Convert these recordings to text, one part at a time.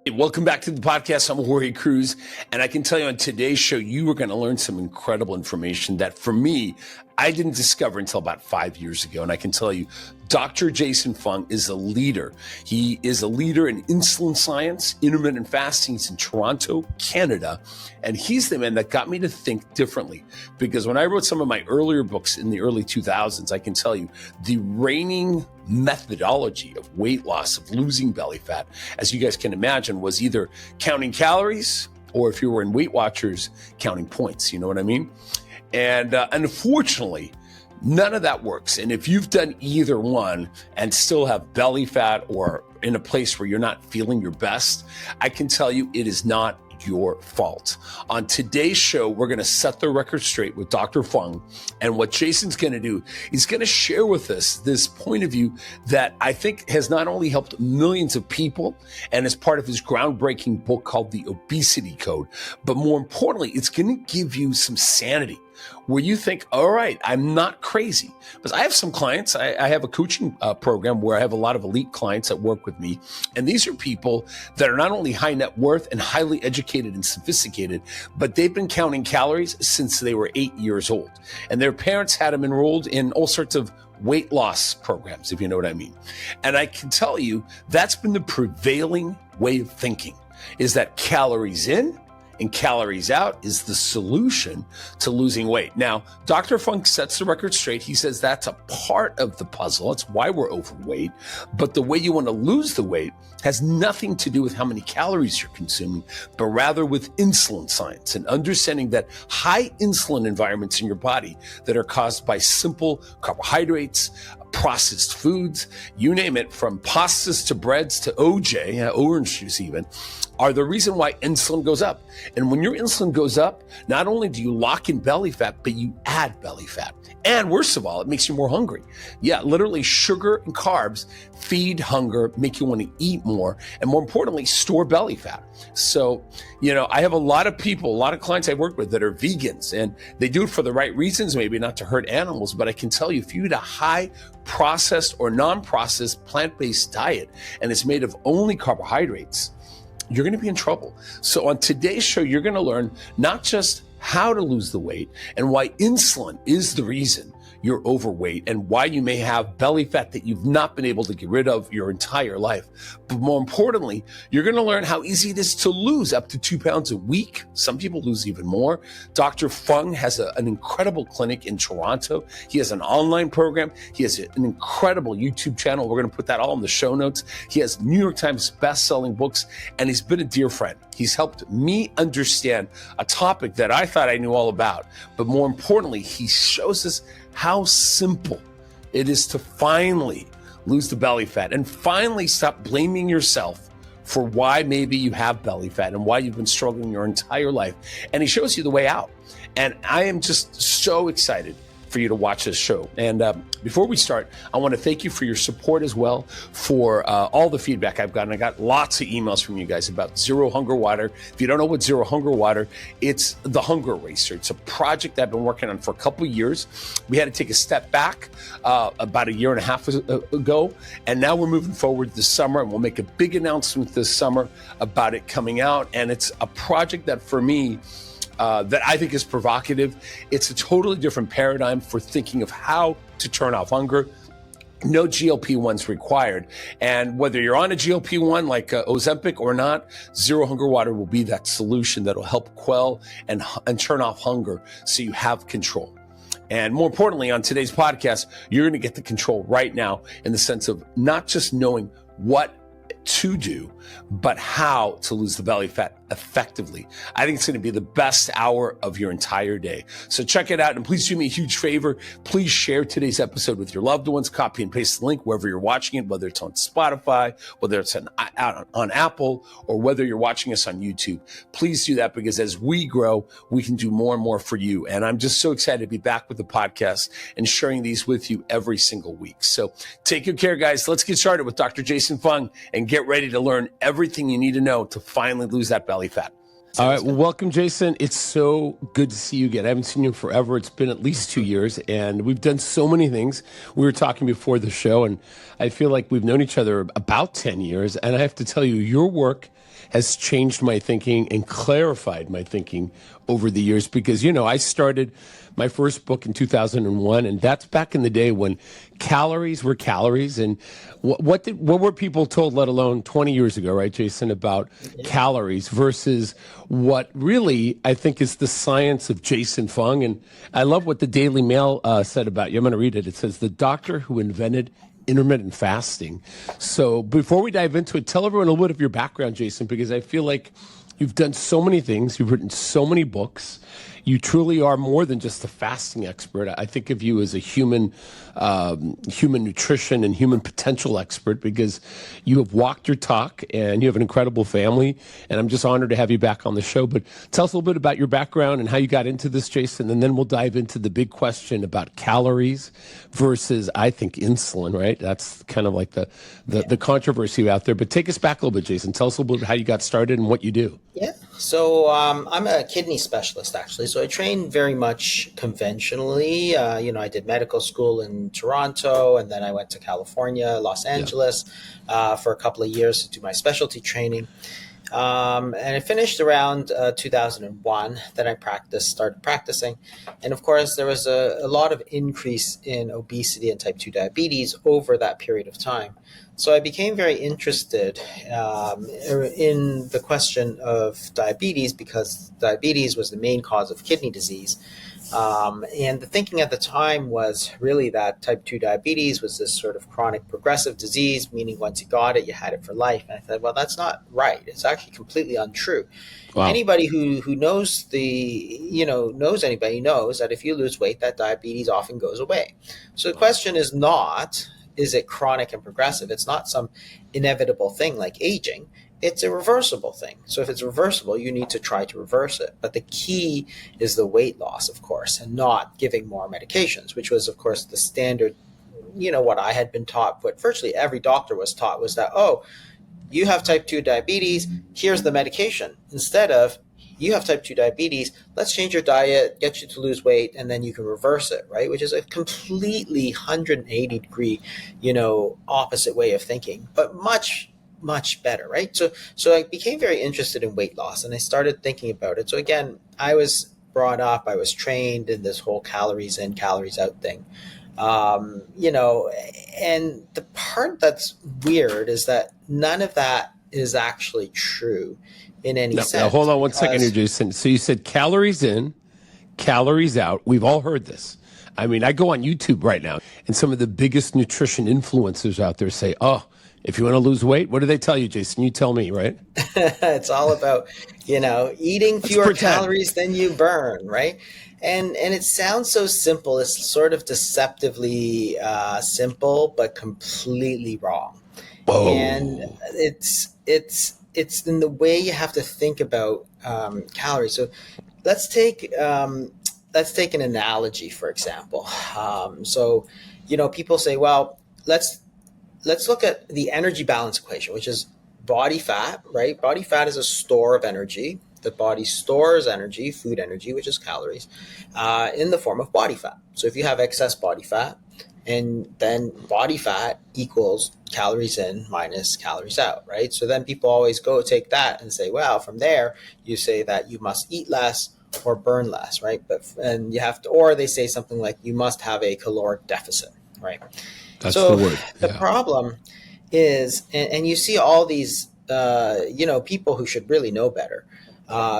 Hey, welcome back to the podcast. I'm Jorge Cruise, and I can tell you on today's show, you are going to learn some incredible information that for me, I didn't discover until about 5 years ago. And I can tell you, Dr. Jason Fung is a leader. He is a leader in insulin science, intermittent fasting. He's in Toronto, Canada. And he's the man that got me to think differently. Because when I wrote some of my earlier books in the early 2000s, I can tell you the reigning methodology of weight loss, of losing belly fat, as you guys can imagine, was either counting calories or, if you were in Weight Watchers, counting points. You know what I mean? And unfortunately, none of that works. And if you've done either one and still have belly fat or in a place where you're not feeling your best, I can tell you it is not your fault. On today's show, we're going to set the record straight with Dr. Fung. And what Jason's going to do, he's going to share with us this point of view that I think has not only helped millions of people and is part of his groundbreaking book called The Obesity Code, but more importantly, it's going to give you some sanity where you think, all right, I'm not crazy. Because I have some clients, I have a coaching program where I have a lot of elite clients that work with me. And these are people that are not only high net worth and highly educated and sophisticated, but they've been counting calories since they were 8 years old. And their parents had them enrolled in all sorts of weight loss programs, if you know what I mean. And I can tell you, that's been the prevailing way of thinking, is that calories in and calories out is the solution to losing weight. Now, Dr. Fung sets the record straight. He says that's a part of the puzzle. That's why we're overweight. But the way you want to lose the weight has nothing to do with how many calories you're consuming, but rather with insulin science and understanding that high insulin environments in your body that are caused by simple carbohydrates, processed foods, you name it, from pastas to breads to OJ, orange juice even, are the reason why insulin goes up. And when your insulin goes up, not only do you lock in belly fat, but you add belly fat. And worst of all, it makes you more hungry. Yeah, literally sugar and carbs feed hunger, make you want to eat more, and more importantly, store belly fat. So, I have a lot of people, a lot of clients I work with that are vegans, and they do it for the right reasons, maybe not to hurt animals, but I can tell you, if you eat a high processed or non-processed plant-based diet, and it's made of only carbohydrates, you're going to be in trouble. So on today's show, you're going to learn not just how to lose the weight and why insulin is the reason you're overweight and why you may have belly fat that you've not been able to get rid of your entire life. But more importantly, you're going to learn how easy it is to lose up to 2 pounds a week. Some people lose even more. Dr. Fung has an incredible clinic in Toronto. He has an online program. He has an incredible YouTube channel. We're going to put that all in the show notes. He has New York Times best-selling books, and he's been a dear friend. He's helped me understand a topic that I thought I knew all about. But more importantly, he shows us how simple it is to finally lose the belly fat and finally stop blaming yourself for why maybe you have belly fat and why you've been struggling your entire life. And he shows you the way out. And I am just so excited for you to watch this show. And before we start, I want to thank you for your support as well, for all the feedback I've gotten. I got lots of emails from you guys about Zero Hunger Water. If you don't know what Zero Hunger Water, it's the hunger eraser. It's a project I've been working on for a couple of years. We had to take a step back about a year and a half ago, and now we're moving forward this summer, and we'll make a big announcement this summer about it coming out. And it's a project that for me, that I think is provocative. It's a totally different paradigm for thinking of how to turn off hunger. No GLP-1s required. And whether you're on a GLP-1 like Ozempic or not, Zero Hunger Water will be that solution that will help quell and turn off hunger so you have control. And more importantly, on today's podcast, you're going to get the control right now in the sense of not just knowing what to do, but how to lose the belly fat effectively. I think it's going to be the best hour of your entire day. So check it out. And please do me a huge favor. Please share today's episode with your loved ones. Copy and paste the link wherever you're watching it, whether it's on Spotify, whether it's on Apple, or whether you're watching us on YouTube. Please do that, because as we grow, we can do more and more for you. And I'm just so excited to be back with the podcast and sharing these with you every single week. So take good care, guys. Let's get started with Dr. Jason Fung and get ready to learn everything you need to know to finally lose that belly fat. All right. Well, welcome, Jason. It's so good to see you again. I haven't seen you forever. It's been at least 2 years, and we've done so many things. We were talking before the show, and I feel like we've known each other about 10 years. And I have to tell you, your work has changed my thinking and clarified my thinking over the years. Because, I started my first book in 2001, and that's back in the day when calories were calories. And what were people told, let alone 20 years ago, right, Jason, about calories versus what really I think is the science of Jason Fung. And I love what the Daily Mail said about you. I'm going to read it. It says, the doctor who invented intermittent fasting. So before we dive into it, tell everyone a little bit of your background, Jason, because I feel like you've done so many things. You've written so many books. You truly are more than just a fasting expert. I think of you as a human nutrition and human potential expert, because you have walked your talk and you have an incredible family. And I'm just honored to have you back on the show. But tell us a little bit about your background and how you got into this, Jason. And then we'll dive into the big question about calories versus, I think, insulin, right? That's kind of like the controversy out there. But take us back a little bit, Jason. Tell us a little bit how you got started and what you do. Yeah. So I'm a kidney specialist, actually. So I trained very much conventionally. I did medical school in Toronto, and then I went to California, Los Angeles, for a couple of years to do my specialty training. And I finished around 2001. Then I started practicing. And of course, there was a lot of increase in obesity and type 2 diabetes over that period of time. So I became very interested in the question of diabetes, because diabetes was the main cause of kidney disease. And the thinking at the time was really that type 2 diabetes was this sort of chronic progressive disease, meaning once you got it, you had it for life. And I thought, well, that's not right. It's actually completely untrue. Wow. Anybody who knows knows anybody knows that if you lose weight, that diabetes often goes away. So the question is not, is it chronic and progressive? It's not some inevitable thing like aging. It's a reversible thing. So if it's reversible, you need to try to reverse it. But the key is the weight loss, of course, and not giving more medications, which was, of course, the standard, what I had been taught, what virtually every doctor was taught was that, oh, you have type 2 diabetes, here's the medication. Instead of, you have type 2 diabetes, let's change your diet, get you to lose weight, and then you can reverse it, right? Which is a completely 180 degree, opposite way of thinking, but much better, right? So I became very interested in weight loss, and I started thinking about it. So again, I was brought up, I was trained in this whole calories in, calories out thing. And the part that's weird is that none of that is actually true in any sense. Now, hold on one second here, Jason. So you said calories in, calories out. We've all heard this. I mean, I go on YouTube right now, and some of the biggest nutrition influencers out there say, oh, if you want to lose weight, what do they tell you, Jason? You tell me, right? It's all about, eating fewer calories than you burn, right? And it sounds so simple. It's sort of deceptively simple, but completely wrong. Whoa. And it's in the way you have to think about calories. So let's take an analogy, for example. People say, well, let's look at the energy balance equation, which is body fat, right? Body fat is a store of energy. The body stores energy, food energy, which is calories, in the form of body fat. So if you have excess body fat, and then body fat equals calories in minus calories out, right? So then people always take that and say, well, from there, you say that you must eat less or burn less, right? And you have to, or they say something like you must have a caloric deficit, right? That's the word. The problem is, and you see all these, people who should really know better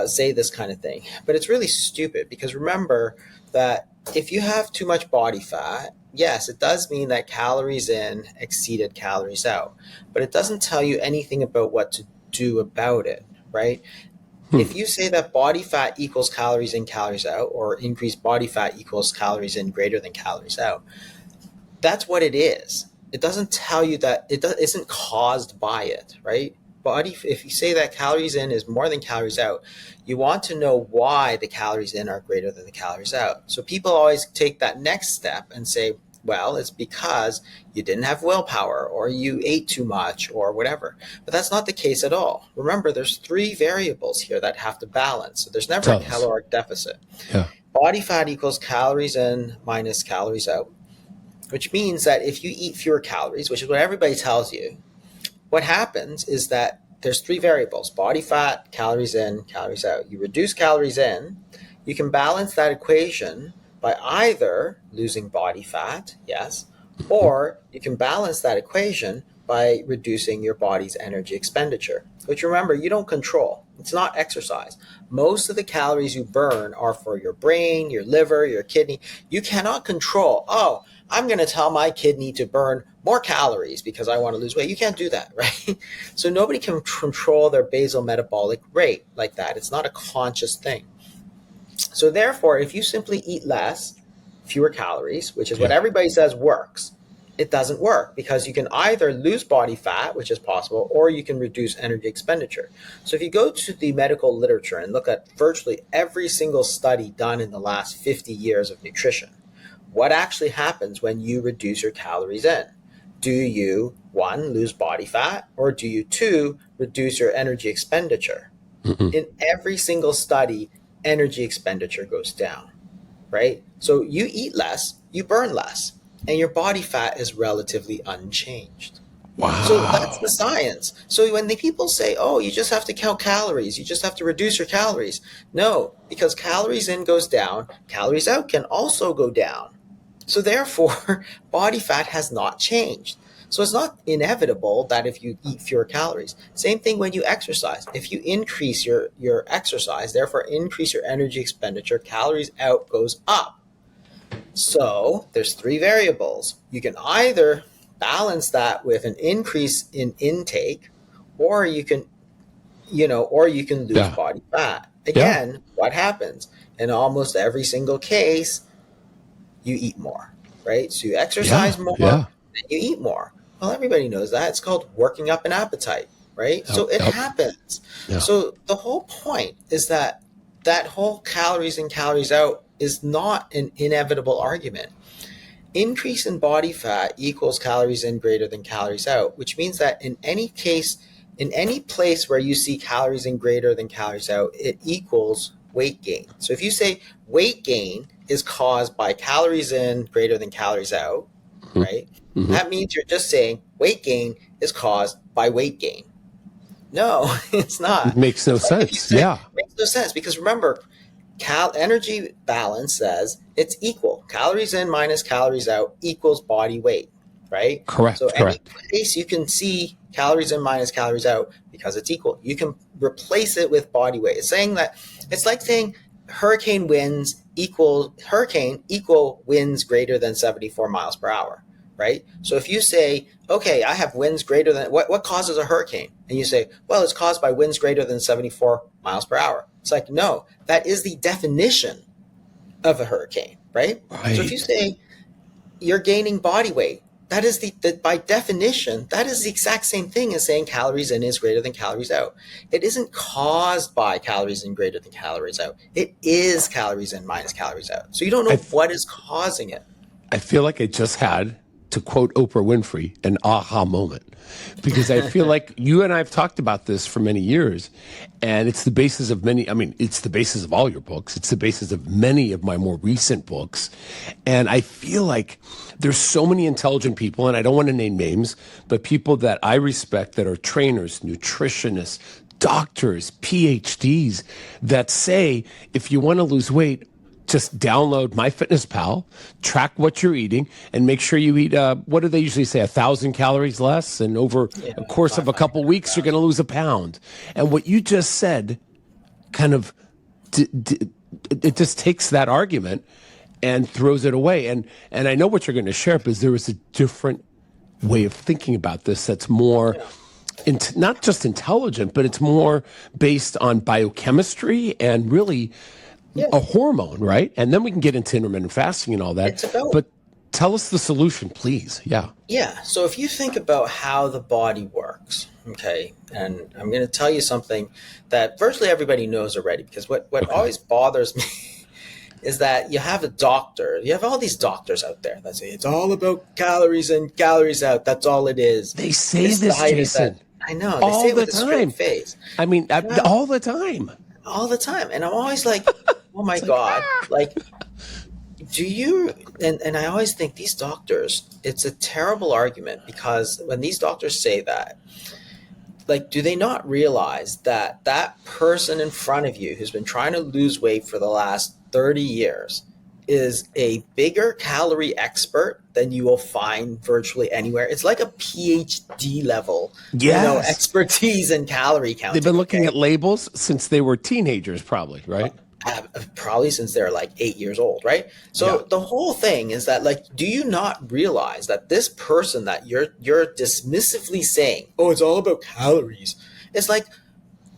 say this kind of thing, but it's really stupid, because remember that if you have too much body fat, yes, it does mean that calories in exceeded calories out, but it doesn't tell you anything about what to do about it, right? If you say that body fat equals calories in, calories out, or increased body fat equals calories in greater than calories out, that's what it is. It doesn't tell you that it isn't caused by it, right? If you say that calories in is more than calories out, you want to know why the calories in are greater than the calories out. So people always take that next step and say, well, it's because you didn't have willpower, or you ate too much, or whatever. But that's not the case at all. Remember, there's 3 variables here that have to balance. So there's never a caloric deficit. Yeah. Body fat equals calories in minus calories out, which means that if you eat fewer calories, which is what everybody tells you, what happens is that there's three variables: body fat, calories in, calories out. You reduce calories in, you can balance that equation by either losing body fat, yes, or you can balance that equation by reducing your body's energy expenditure, which, remember, you don't control. It's not exercise. Most of the calories you burn are for your brain, your liver, your kidney. You cannot control, oh, I'm going to tell my kidney to burn more calories because I want to lose weight. You can't do that, right? So nobody can control their basal metabolic rate like that. It's not a conscious thing. So therefore, if you simply eat less, fewer calories, which is what everybody says works, it doesn't work, because you can either lose body fat, which is possible, or you can reduce energy expenditure. So if you go to the medical literature and look at virtually every single study done in the last 50 years of nutrition, what actually happens when you reduce your calories in? Do you, one, lose body fat, or do you, two, reduce your energy expenditure? In every single study, energy expenditure goes down, right? So you eat less, you burn less, and your body fat is relatively unchanged. Wow. So that's the science. So when the people say, oh, you just have to count calories, you just have to reduce your calories. No, because calories in goes down, calories out can also go down. So therefore, body fat has not changed. So it's not inevitable that if you eat fewer calories. Same thing when you exercise. If you increase your exercise, therefore increase your energy expenditure, calories out goes up. So there's three variables. You can either balance that with an increase in intake, or you can, lose body fat. Again, what happens? In almost every single case, you eat more, right? So you exercise more, and you eat more. Well, everybody knows that. It's called working up an appetite, right? So it happens. So the whole point is that whole calories in, calories out is not an inevitable argument. Increase in body fat equals calories in greater than calories out, which means that in any case, in any place where you see calories in greater than calories out, it equals weight gain. So if you say weight gain is caused by calories in greater than calories out, right? That means you're just saying weight gain is caused by weight gain. No, it's not. It makes no sense. It makes no sense, because remember, energy balance says it's equal. Calories in minus calories out equals body weight, right? Correct. So any place you can see calories in minus calories out, because it's equal, you can replace it with body weight. It's saying that, it's like saying hurricane winds equal winds greater than 74 miles per hour, right? So if you say, okay, I have winds greater than, what causes a hurricane? And you say, well, it's caused by winds greater than 74 miles per hour. It's like, no, that is the definition of a hurricane, right? So if you say you're gaining body weight, that is by definition, that is the exact same thing as saying calories in is greater than calories out. It isn't caused by calories in greater than calories out. It is calories in minus calories out. So you don't know what is causing it. I feel like I just had, to quote Oprah Winfrey, an aha moment. Because I feel like you and I have talked about this for many years, and it's the basis of it's the basis of all your books. It's the basis of many of my more recent books. And I feel like there's so many intelligent people, and I don't want to name names, but people that I respect that are trainers, nutritionists, doctors, PhDs, that say, if you want to lose weight, just download MyFitnessPal, track what you're eating, and make sure you eat, what do they usually say, 1,000 calories less? And over a course of a couple weeks, you're going to lose a pound. And what you just said kind of, it just takes that argument and throws it away. And I know what you're going to share, because there is a different way of thinking about this that's more, not just intelligent, but it's more based on biochemistry and really a hormone, right? And then we can get into intermittent fasting and all that. But tell us the solution, please. Yeah. So if you think about how the body works, okay, and I'm going to tell you something that virtually everybody knows already, because what always bothers me is that you have a doctor, you have all these doctors out there that say it's all about calories in, calories out. That's all it is. They say this, Jason. I know. They say it with a straight face. I mean, all the time. All the time. And I'm always like, oh my God, do you, and I always think these doctors, it's a terrible argument, because when these doctors say that, like, do they not realize that that person in front of you who's been trying to lose weight for the last 30 years is a bigger calorie expert than you will find virtually anywhere? It's like a PhD level, Yes. expertise in calorie counting. They've been looking at labels since they were teenagers, probably, right? Probably since they're like 8 years old, right? So the whole thing is that, like, do you not realize that this person that you're dismissively saying, oh, it's all about calories, it's like,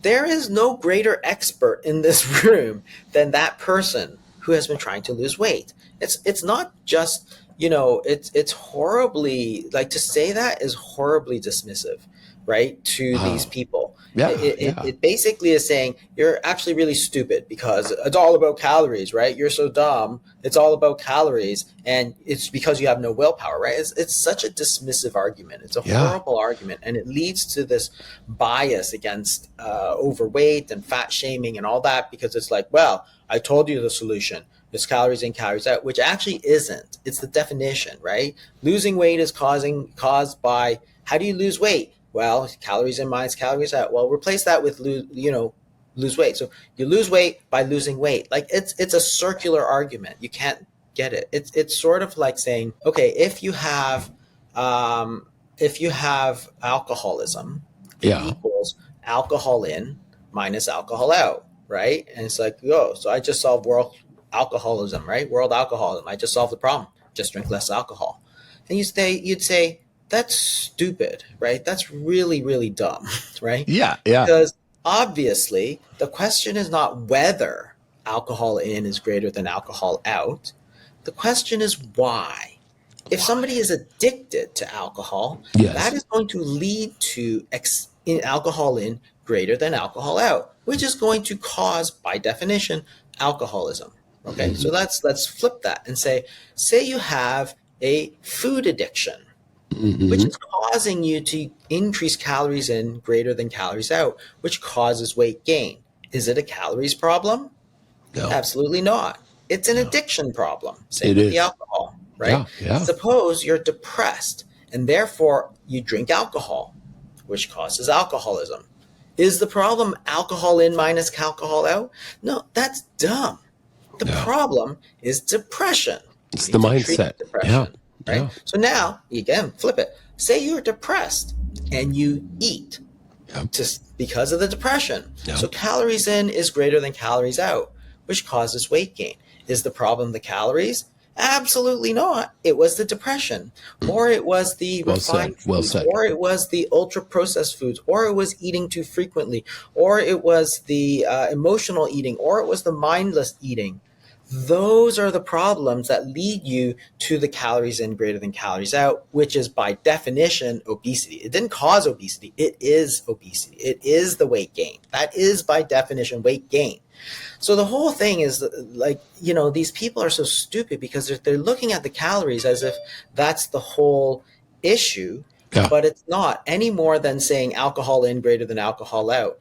there is no greater expert in this room than that person who has been trying to lose weight. It's not just, it's horribly, like, to say that is horribly dismissive, right, to these people. It basically is saying you're actually really stupid because it's all about calories, right? You're so dumb. It's all about calories, and it's because you have no willpower, right? It's such a dismissive argument. It's a horrible argument, and it leads to this bias against overweight and fat shaming and all that, because it's like, well, I told you the solution. It's calories in, calories out, which actually isn't. It's the definition, right? Losing weight is caused by, how do you lose weight? Well, calories in minus calories out. Well, replace that with lose weight. So you lose weight by losing weight. Like, it's a circular argument. You can't get it. It's sort of like saying, okay, if you have alcoholism, it equals alcohol in minus alcohol out, right? And it's like, so I just solved world alcoholism, right? World alcoholism. I just solved the problem. Just drink less alcohol. And you'd say, that's stupid, right? That's really, really dumb, right? Yeah. Because obviously the question is not whether alcohol in is greater than alcohol out. The question is why. If somebody is addicted to alcohol, that is going to lead to alcohol in greater than alcohol out, which is going to cause, by definition, alcoholism. Okay, so let's flip that and say you have a food addiction, which is causing you to increase calories in greater than calories out, which causes weight gain. Is it a calories problem? No. Absolutely not. It's an addiction problem. Same with the alcohol, right? Suppose you're depressed and therefore you drink alcohol, which causes alcoholism. Is the problem alcohol in minus alcohol out? No, that's dumb. The problem is depression. It's the mindset. Depression. Right? So now, again, flip it. Say you're depressed and you eat just because of the depression. So calories in is greater than calories out, which causes weight gain. Is the problem the calories? Absolutely not. It was the depression, or it was the refined foods, or it was the ultra-processed foods, or it was eating too frequently, or it was the emotional eating, or it was the mindless eating. Those are the problems that lead you to the calories in greater than calories out, which is by definition obesity. It didn't cause obesity. It is obesity. It is the weight gain. That is by definition weight gain. So the whole thing is like, these people are so stupid because they're looking at the calories as if that's the whole issue, but it's not, any more than saying alcohol in greater than alcohol out.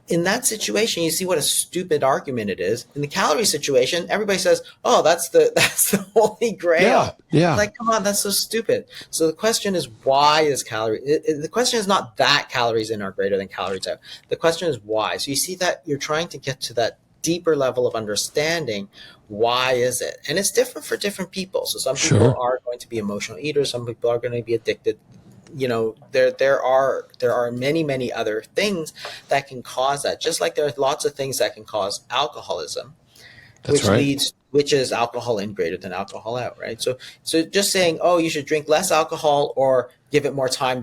In that situation, you see what a stupid argument it is. In the calorie situation, everybody says, "Oh, that's the holy grail." Like, come on, that's so stupid. So the question is, why is the question is not that calories in are greater than calories out. The question is why. So you see that you're trying to get to that deeper level of understanding. Why is it? And it's different for different people. So some people are going to be emotional eaters. Some people are going to be addicted. There are many other things that can cause that. Just like there are lots of things that can cause alcoholism, which is alcohol in greater than alcohol out, right? So just saying, oh, you should drink less alcohol or give it more time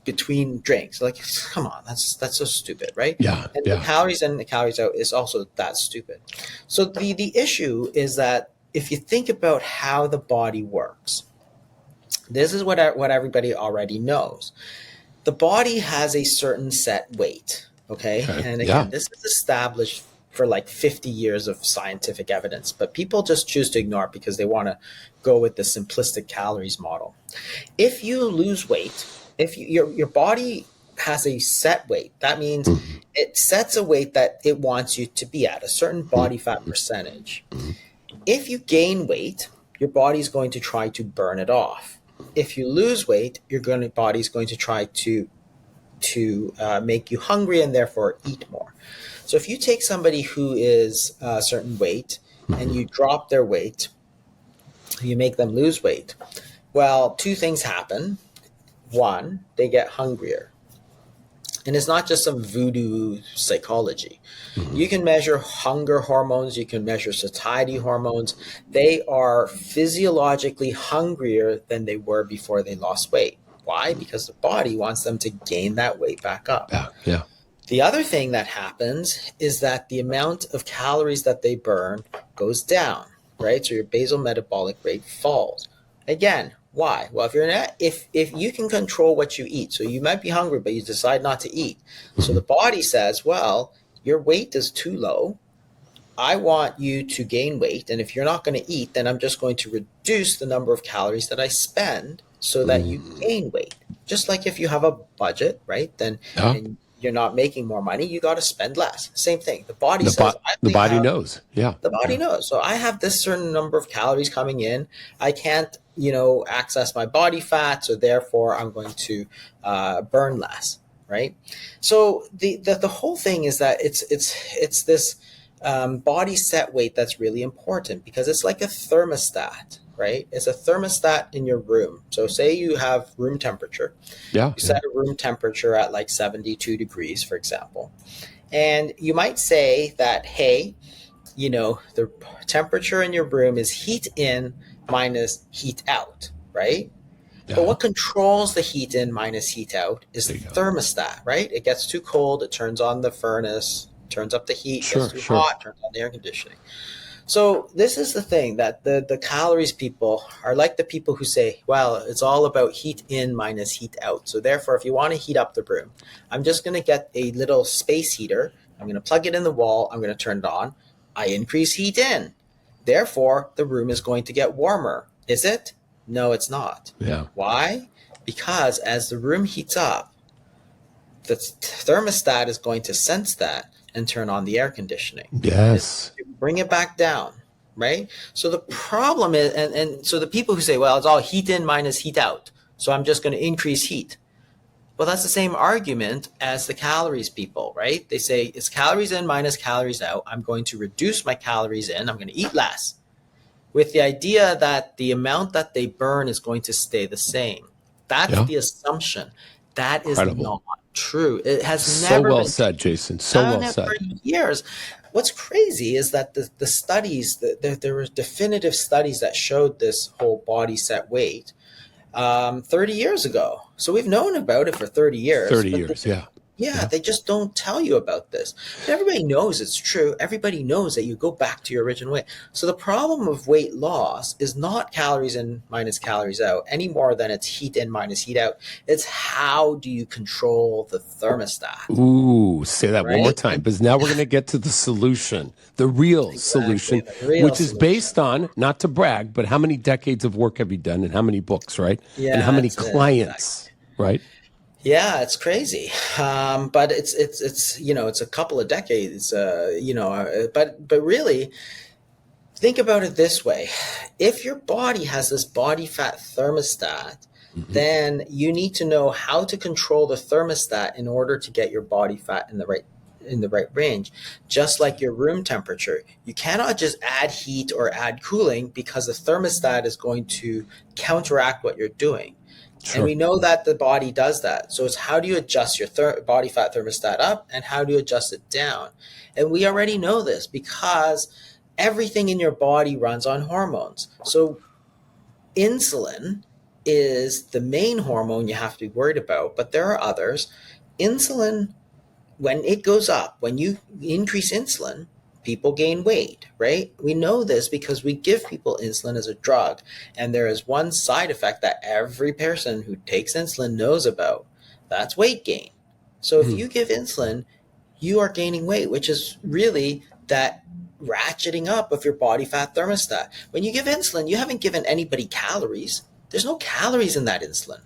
between drinks, like, come on, that's so stupid, right? The calories in and the calories out is also that stupid. So the issue is that if you think about how the body works, this is what everybody already knows. The body has a certain set weight, okay? And again, this is established for like 50 years of scientific evidence, but people just choose to ignore it because they want to go with the simplistic calories model. If you lose weight, if your body has a set weight, that means it sets a weight that it wants you to be at, a certain body fat percentage. If you gain weight, your body's going to try to burn it off. If you lose weight, your body's going to try to to make you hungry and therefore eat more. So if you take somebody who is a certain weight and you drop their weight, you make them lose weight. Well, two things happen. One, they get hungrier. And it's not just some voodoo psychology. You can measure hunger hormones. You can measure satiety hormones. They are physiologically hungrier than they were before they lost weight. Why? Because the body wants them to gain that weight back up. Yeah. The other thing that happens is that the amount of calories that they burn goes down, right? So your basal metabolic rate falls. Again, why? Well, if you can control what you eat, so you might be hungry, but you decide not to eat. So the body says, well, your weight is too low. I want you to gain weight. And if you're not going to eat, then I'm just going to reduce the number of calories that I spend so that you gain weight. Just like if you have a budget, right? Then and you're not making more money, you got to spend less. Same thing. The body says, the body knows. Yeah. The body knows. So I have this certain number of calories coming in. I can't, access my body fat. So therefore I'm going to burn less. Right. So the whole thing is that it's this body set weight that's really important, because it's like a thermostat, right? It's a thermostat in your room. So say you have room temperature. You set a room temperature at like 72 degrees, for example. And you might say that, hey, the temperature in your room is heat in minus heat out, right? But what controls the heat in minus heat out is the thermostat, right? It gets too cold, it turns on the furnace, turns up the heat, gets too hot, turns on the air conditioning. So this is the thing, that the calories people are like the people who say, well, it's all about heat in minus heat out. So therefore, if you want to heat up the room, I'm just going to get a little space heater. I'm going to plug it in the wall. I'm going to turn it on. I increase heat in. Therefore, the room is going to get warmer. Is it? No, it's not. Yeah. Why? Because as the room heats up, the thermostat is going to sense that and turn on the air conditioning. Yes. Bring it back down, right? So the problem is, and so the people who say, well, it's all heat in minus heat out, so I'm just going to increase heat. Well, that's the same argument as the calories people, right? They say it's calories in minus calories out. I'm going to reduce my calories in. I'm going to eat less, with the idea that the amount that they burn is going to stay the same. That's the assumption. That is not true. It has never been said, Jason. So well said. For years. What's crazy is that the studies, there were definitive studies that showed this whole body set weight 30 years ago. So we've known about it for 30 years. 30 years, Yeah, they just don't tell you about this. But everybody knows it's true. Everybody knows that you go back to your original weight. So the problem of weight loss is not calories in minus calories out any more than it's heat in minus heat out. It's how do you control the thermostat? Ooh, say that one more time, because now we're going to get to the solution, the real solution, which is based on, not to brag, but how many decades of work have you done and how many books, right? Yeah, and how many clients, right? Yeah, it's crazy, but it's it's a couple of decades, but really think about it this way: if your body has this body fat thermostat, then you need to know how to control the thermostat in order to get your body fat in the right range. Just like your room temperature, you cannot just add heat or add cooling, because the thermostat is going to counteract what you're doing. And we know that the body does that. So it's how do you adjust your body fat thermostat up and how do you adjust it down? And we already know this because everything in your body runs on hormones. So insulin is the main hormone you have to be worried about, but there are others. Insulin, when it goes up, when you increase insulin, people gain weight, right? We know this because we give people insulin as a drug. And there is one side effect that every person who takes insulin knows about. That's weight gain. So if you give insulin, you are gaining weight, which is really that ratcheting up of your body fat thermostat. When you give insulin, you haven't given anybody calories. There's no calories in that insulin.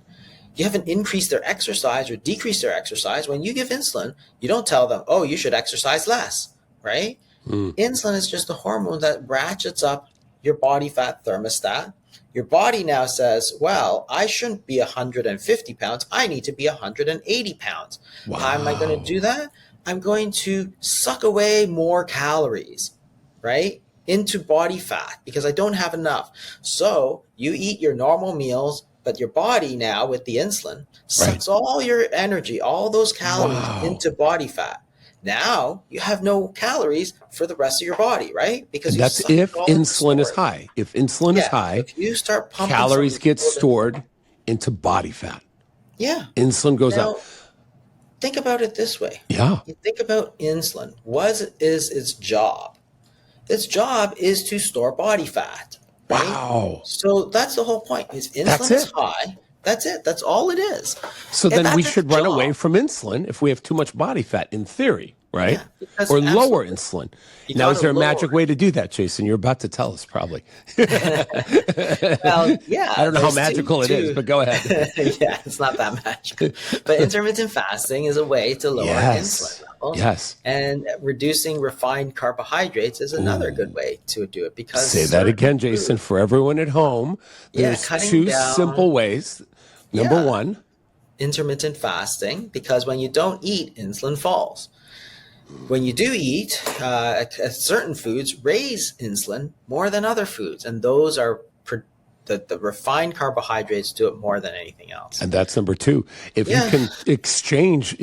You haven't increased their exercise or decreased their exercise. When you give insulin, you don't tell them, oh, you should exercise less, right? Insulin is just a hormone that ratchets up your body fat thermostat. Your body now says, well, I shouldn't be 150 pounds. I need to be 180 pounds. Wow. How am I going to do that? I'm going to suck away more calories, right, into body fat because I don't have enough. So you eat your normal meals, but your body now with the insulin sucks all your energy, all those calories into body fat. Now you have no calories for the rest of your body, right? Because and that's if insulin is high. If insulin is high, if you start pumping, calories get stored into body fat. Yeah. Insulin goes up. Think about it this way. Yeah. You think about insulin. What is its job? Its job is to store body fat. Right? Wow. So that's the whole point. Is insulin is high. That's it. That's all it is. So then we should run away from insulin if we have too much body fat, in theory, right? Yeah, or lower insulin. Now, is there a magic way to do that, Jason? You're about to tell us, probably. Well, yeah. I don't know how magical it is, but go ahead. Yeah, it's not that magical. But intermittent fasting is a way to lower insulin level. Yes. And reducing refined carbohydrates is another good way to do it. Because say that again, Jason, for everyone at home. There's two simple ways. Number one, intermittent fasting, because when you don't eat, insulin falls. When you do eat, certain foods raise insulin more than other foods, and those are the refined carbohydrates do it more than anything else. And that's number two. If you can exchange,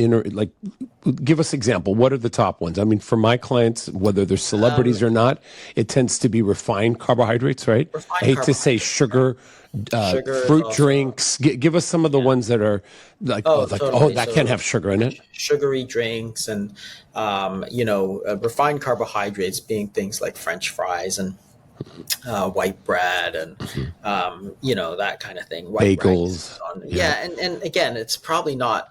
give us example. What are the top ones? I mean, for my clients, whether they're celebrities or not, it tends to be refined carbohydrates, right? I hate to say sugar, fruit drinks. Give us some of the ones that are that can't have sugar in it. Sugary drinks and refined carbohydrates being things like French fries and white bread and that kind of thing. White bagels. And again, it's probably not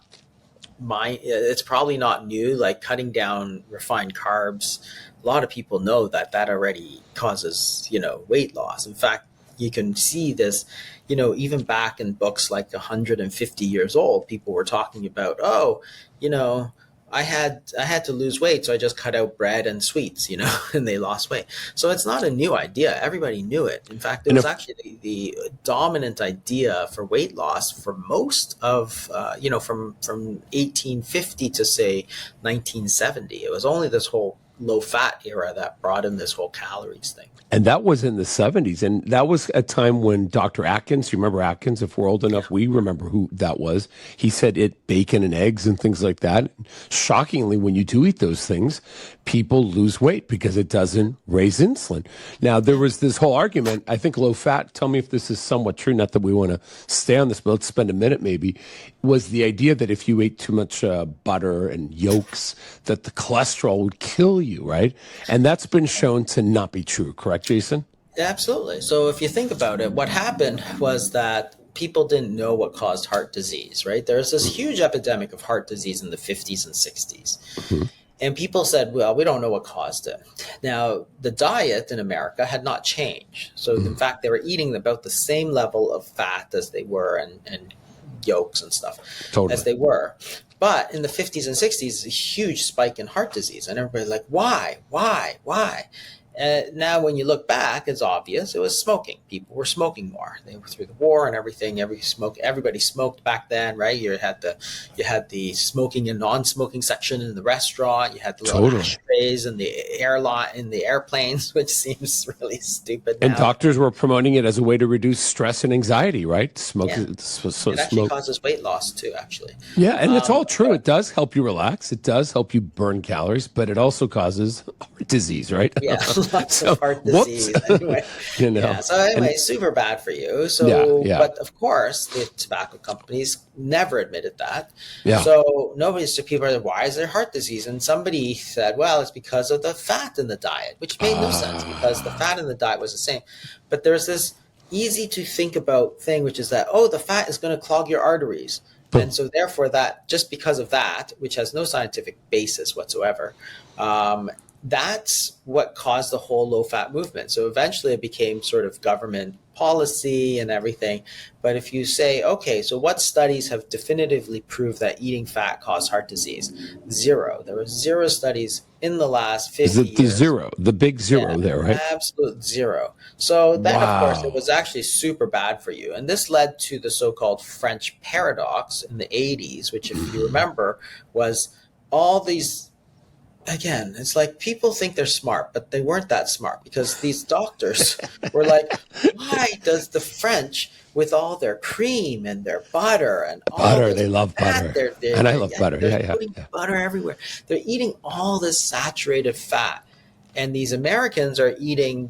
new. Like cutting down refined carbs, a lot of people know that already causes weight loss. In fact, you can see this, even back in books like 150 years old, people were talking about, I had to lose weight, so I just cut out bread and sweets, and they lost weight. So it's not a new idea. Everybody knew it. In fact, it was actually the dominant idea for weight loss for most of, from 1850 to say 1970. It was only this whole low fat era that brought in this whole calories thing. And that was in the 70s. And that was a time when Dr. Atkins, you remember Atkins? If we're old enough, we remember who that was. He said bacon and eggs and things like that. Shockingly, when you do eat those things, people lose weight because it doesn't raise insulin. Now, there was this whole argument, I think low fat, tell me if this is somewhat true, not that we want to stay on this, but let's spend a minute maybe, was the idea that if you ate too much butter and yolks, that the cholesterol would kill you, right? And that's been shown to not be true, correct, Jason? Absolutely. So if you think about it, what happened was that people didn't know what caused heart disease, right? There's this huge epidemic of heart disease in the 50s and 60s. Mm-hmm. And people said, well, we don't know what caused it. Now, the diet in America had not changed. So in fact, they were eating about the same level of fat as they were and yolks and stuff as they were. But in the 50s and 60s, a huge spike in heart disease. And everybody's like, why? Now, when you look back, it's obvious. It was smoking. People were smoking more. They were through the war and everything. Everybody smoked back then, right? You had the smoking and non-smoking section in the restaurant. You had the little ashtrays in the airplanes, which seems really stupid now. And doctors were promoting it as a way to reduce stress and anxiety, right? It actually causes weight loss too, actually. Yeah, and it's all true. It does help you relax. It does help you burn calories, but it also causes heart disease, right? Yeah. Lots of heart disease. Anyway. So anyway, super bad for you. So, but of course, the tobacco companies never admitted that. Yeah. So people are like, why is there heart disease? And somebody said, well, it's because of the fat in the diet, which made no sense because the fat in the diet was the same. But there's this easy to think about thing, which is that, the fat is going to clog your arteries. And so therefore that, just because of that, which has no scientific basis whatsoever, that's what caused the whole low fat movement. So eventually it became sort of government policy and everything. But if you say, okay, so what studies have definitively proved that eating fat caused heart disease? Zero. There were zero studies in the last 50 Is it the years. zero, the big zero Yeah, there, right? absolute zero. So then, of course, it Wow. was actually super bad for you. And this led to the so-called French paradox in the 80s, which, if you remember, was all these, again, it's like people think they're smart, but they weren't that smart, because these doctors were like, why does the French, with all their cream and their butter and all Butter, this they love fat, butter. And I love butter. they're Yeah, yeah, putting yeah. butter everywhere. They're eating all this saturated fat. And these Americans are eating,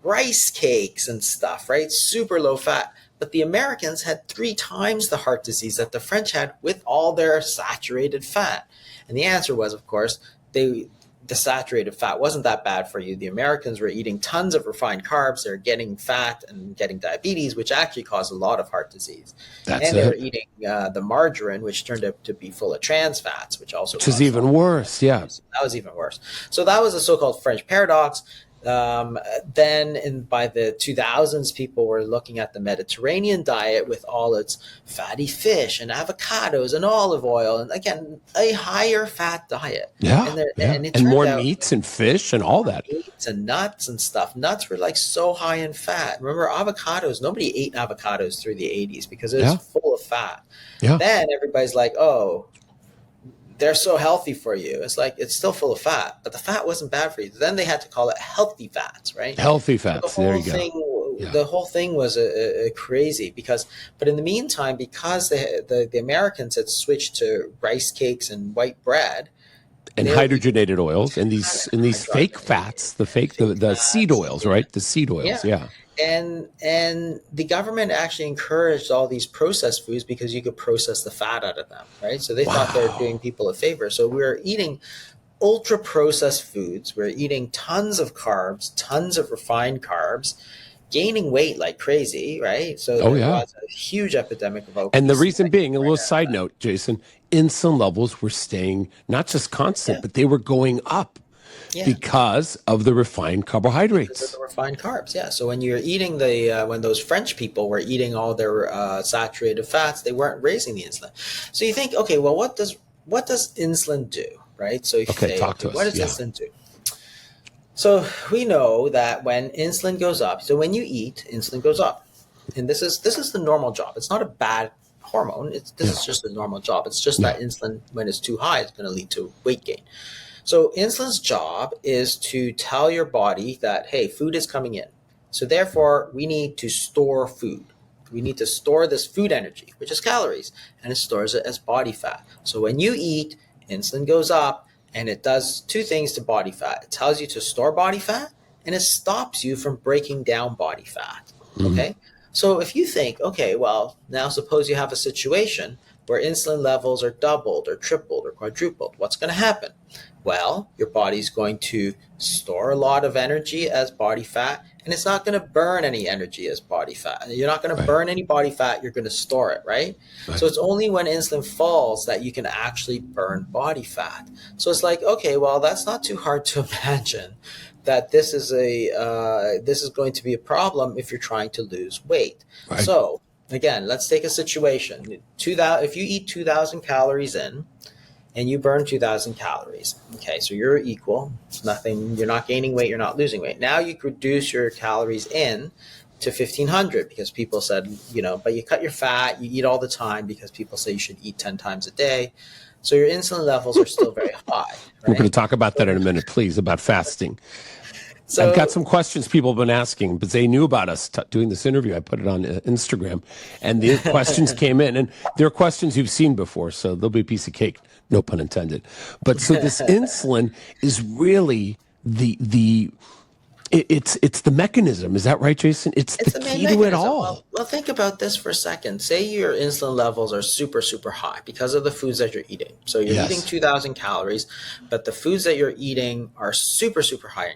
rice cakes and stuff, right? Super low fat. But the Americans had 3 times the heart disease that the French had with all their saturated fat. And the answer was, of course, the saturated fat wasn't that bad for you. The Americans were eating tons of refined carbs. They're getting fat and getting diabetes, which actually caused a lot of heart disease. That's And they were it. eating the margarine, which turned out to be full of trans fats, which also Which is caused even worse. Yeah. that was even worse. So that was the so-called French paradox. Then by the 2000s, people were looking at the Mediterranean diet with all its fatty fish and avocados and olive oil, and again, a higher fat diet. Yeah. Yeah. And it And turned more out meats and fish and all that. meats and nuts and stuff. Nuts were like so high in fat. Remember avocados? Nobody ate avocados through the 80s because it was full of fat. Yeah. Then everybody's like, oh, they're so healthy for you. It's like, it's still full of fat, but the fat wasn't bad for you. Then they had to call it healthy fats, right? Healthy fats. There you go. The whole thing was crazy but in the meantime, because the Americans had switched to rice cakes and white bread And hydrogenated oils and these fake fats, the seed oils, right? The seed oils. Yeah. And the government actually encouraged all these processed foods because you could process the fat out of them, right? So they thought they were doing people a favor. So we were eating ultra processed foods. We're eating tons of carbs, tons of refined carbs, gaining weight like crazy, right? So there was a huge epidemic of obesity. And the reason being, a little side note, Jason, insulin levels were staying not just constant, but they were going up. Because of the refined carbohydrates. Because of the refined carbs, yeah. So when you're eating when those French people were eating all their saturated fats, they weren't raising the insulin. So you think, okay, well, what does insulin do, right? So if you say, talk to us. What does insulin do? So we know that when insulin goes up, so when you eat, insulin goes up, and this is the normal job. It's not a bad hormone. This is just a normal job. It's just that insulin, when it's too high, is going to lead to weight gain. So insulin's job is to tell your body that, hey, food is coming in. So therefore, we need to store food. We need to store this food energy, which is calories, and it stores it as body fat. So when you eat, insulin goes up, and it does 2 things to body fat. It tells you to store body fat, and it stops you from breaking down body fat. Okay? So if you think, okay, well, now suppose you have a situation where insulin levels are doubled or tripled or quadrupled, what's going to happen? Well, your body's going to store a lot of energy as body fat, and it's not going to burn any energy as body fat. You're not going to burn any body fat, you're going to store it, right? So it's only when insulin falls that you can actually burn body fat. So it's like, okay, well, that's not too hard to imagine that this is going to be a problem if you're trying to lose weight. Right. So again, let's take a situation. If you eat 2,000 calories in, and you burn 2,000 calories. Okay, so you're equal. It's nothing. You're not gaining weight. You're not losing weight. Now you reduce your calories in to 1,500 because people said, but you cut your fat. You eat all the time because people say you should eat 10 times a day. So your insulin levels are still very high. Right? We're going to talk about that in a minute, please, about fasting. So, I've got some questions people have been asking, but they knew about us doing this interview. I put it on Instagram, and the questions came in, and they're questions you've seen before, so they'll be a piece of cake, no pun intended. But so this insulin is really it's the mechanism. Is that right, Jason? It's the key to it all. Well, think about this for a second. Say your insulin levels are super, super high because of the foods that you're eating. So you're eating 2,000 calories, but the foods that you're eating are super, super high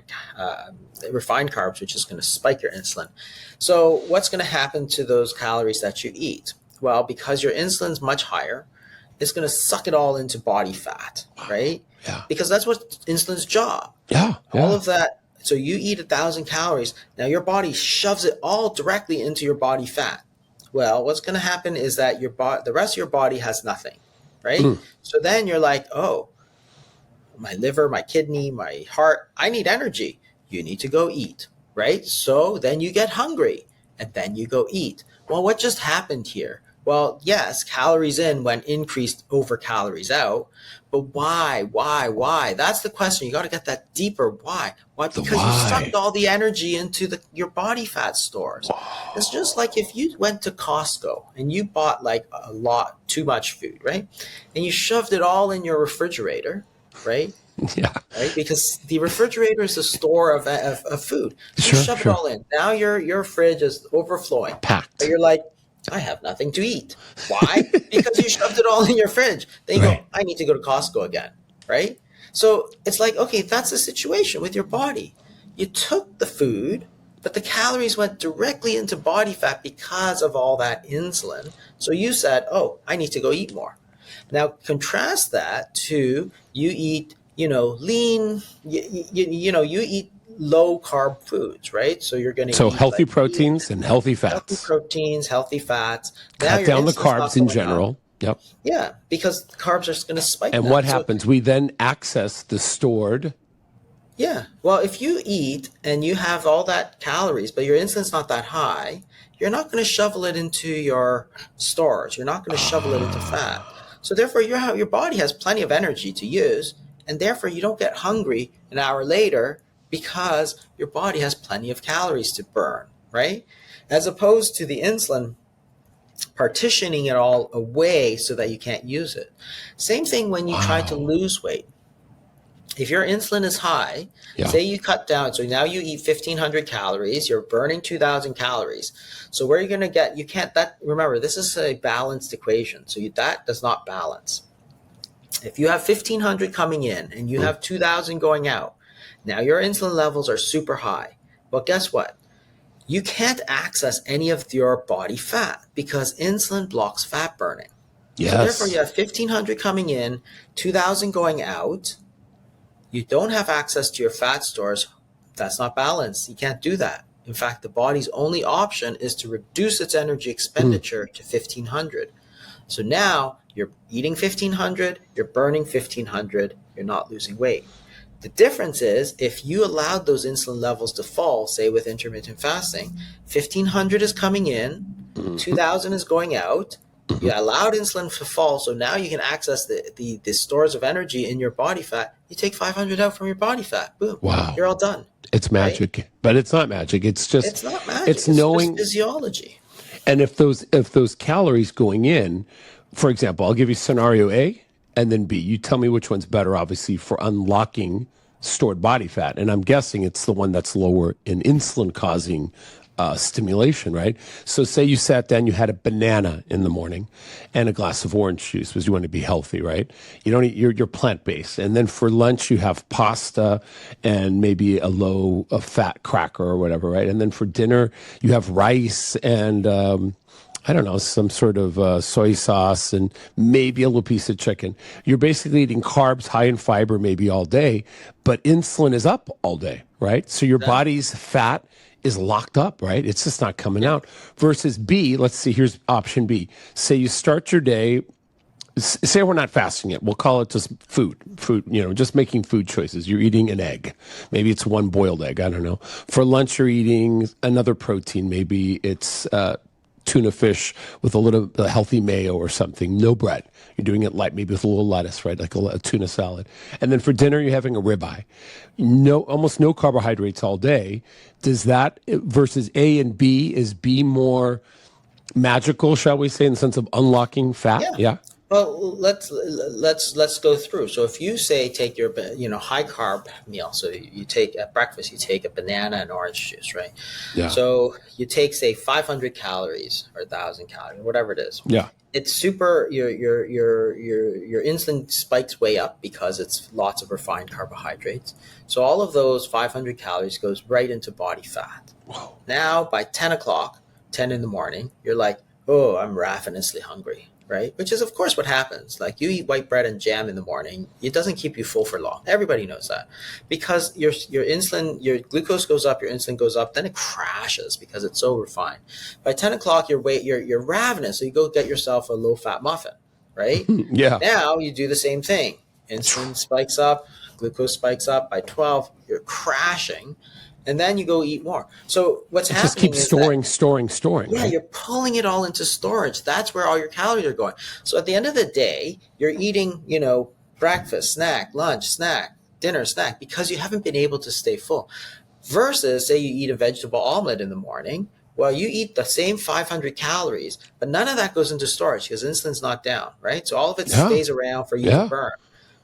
in refined carbs, which is going to spike your insulin. So what's going to happen to those calories that you eat? Well, because your insulin's much higher, it's going to suck it all into body fat, right? Yeah. Because that's what insulin's job. Yeah. All of that. So you eat 1,000 calories. Now your body shoves it all directly into your body fat. Well, what's going to happen is that the rest of your body has nothing, right? Mm. So then you're like, oh, my liver, my kidney, my heart, I need energy. You need to go eat, right? So then you get hungry and then you go eat. Well, what just happened here? Well, yes, calories in went increased over calories out, but why? Why? That's the question. You got to get that deeper. Why? Why? The Because you why. sucked all the energy into your body fat stores. It's just like if you went to Costco and you bought like a lot too much food, right? And you shoved it all in your refrigerator, right? Yeah. Right? Because the refrigerator is a store of food. You Sure. shove it all in. Now your fridge is overflowing. But Packed. you're like, I have nothing to eat. Why? Because you shoved it all in your fridge. Then you Right. go, I need to go to Costco again. Right? So it's like, okay, that's the situation with your body. You took the food, but the calories went directly into body fat because of all that insulin. So you said, oh, I need to go eat more. Now contrast that to you eat, lean, you eat low carb foods, right? So you're going to So eat healthy like proteins and healthy healthy fats. proteins, healthy fats. Now Cut your down the insulin's not carbs in going up. general. Yep. Yeah, because carbs are just going to spike And now. what So happens? We then access the stored. yeah, well, if you eat and you have all that calories, but your insulin's not that high, you're not going to shovel it into your stores. You're not going to shovel it into fat. So therefore, your body has plenty of energy to use, and therefore you don't get hungry an hour later because your body has plenty of calories to burn, right? As opposed to the insulin partitioning it all away so that you can't use it. Same thing when you try to Wow. lose weight. If your insulin is high, Yeah. say you cut down, so now you eat 1,500 calories, you're burning 2,000 calories. So where are you going to get, remember, this is a balanced equation. So that does not balance. If you have 1,500 coming in and you have 2,000 going out, now your insulin levels are super high. Well, guess what? You can't access any of your body fat because insulin blocks fat burning. So therefore, you Yes. have 1,500 coming in, 2,000 going out. You don't have access to your fat stores. That's not balanced. You can't do that. In fact, the body's only option is to reduce its energy expenditure to 1,500. So now you're eating 1,500, you're burning 1,500, you're not losing weight. The difference is if you allowed those insulin levels to fall, say with intermittent fasting, 1,500 is coming in, 2,000 is going out. You allowed insulin to fall, so now you can access the stores of energy in your body fat. You take 500 out from your body fat. Boom. Wow. You're all done. It's magic, right? but it's not magic. It's just It's not magic. it's It's knowing. just physiology. And if those calories going in, for example, I'll give you scenario A and then B. You tell me which one's better, obviously, for unlocking stored body fat. And I'm guessing it's the one that's lower in insulin causing stimulation, right? So say you sat down, you had a banana in the morning and a glass of orange juice because you want to be healthy, right? You don't eat, you're plant-based. And then for lunch, you have pasta and maybe a low fat cracker or whatever, right? And then for dinner, you have rice and, I don't know, some sort of soy sauce and maybe a little piece of chicken. You're basically eating carbs high in fiber maybe all day, but insulin is up all day, right? So your body's fat is locked up, right? It's just not coming out. Versus B, let's see, here's option B. Say you start your day, say we're not fasting yet. We'll call it just food, just making food choices. You're eating an egg. Maybe it's one boiled egg. I don't know. For lunch, you're eating another protein. Maybe it's tuna fish with a little healthy mayo or something. No bread. You're doing it light, maybe with a little lettuce, right? Like a tuna salad. And then for dinner, you're having a ribeye. Almost no carbohydrates all day. Does that versus A and B, is B more magical, shall we say, in the sense of unlocking fat? Yeah. Well, let's go through. So if you say take your high carb meal, so you take at breakfast you take a banana and orange juice, right? Yeah. So you take say 500 calories or 1,000 calories, whatever it is. Yeah. It's super. Your insulin spikes way up because it's lots of refined carbohydrates. So all of those 500 calories goes right into body fat. Whoa. Now by 10 o'clock, 10 in the morning, you're like, oh, I'm ravenously hungry, right? Which is, of course, what happens. Like you eat white bread and jam in the morning, it doesn't keep you full for long. Everybody knows that because your insulin, your glucose goes up, your insulin goes up, then it crashes because it's so refined. By 10 o'clock, you're ravenous, so you go get yourself a low-fat muffin, right? Yeah. Now you do the same thing. Insulin spikes up, glucose spikes up. By 12, you're crashing, and then you go eat more. So what's It just happening keeps is storing, yeah, right? you're pulling it all into storage. That's where all your calories are going. So at the end of the day, you're eating, breakfast, snack, lunch, snack, dinner, snack, because you haven't been able to stay full. Versus, say you eat a vegetable omelet in the morning. Well, you eat the same 500 calories, but none of that goes into storage because insulin's not down, right? So all of it Yeah. stays around for you to Yeah. burn.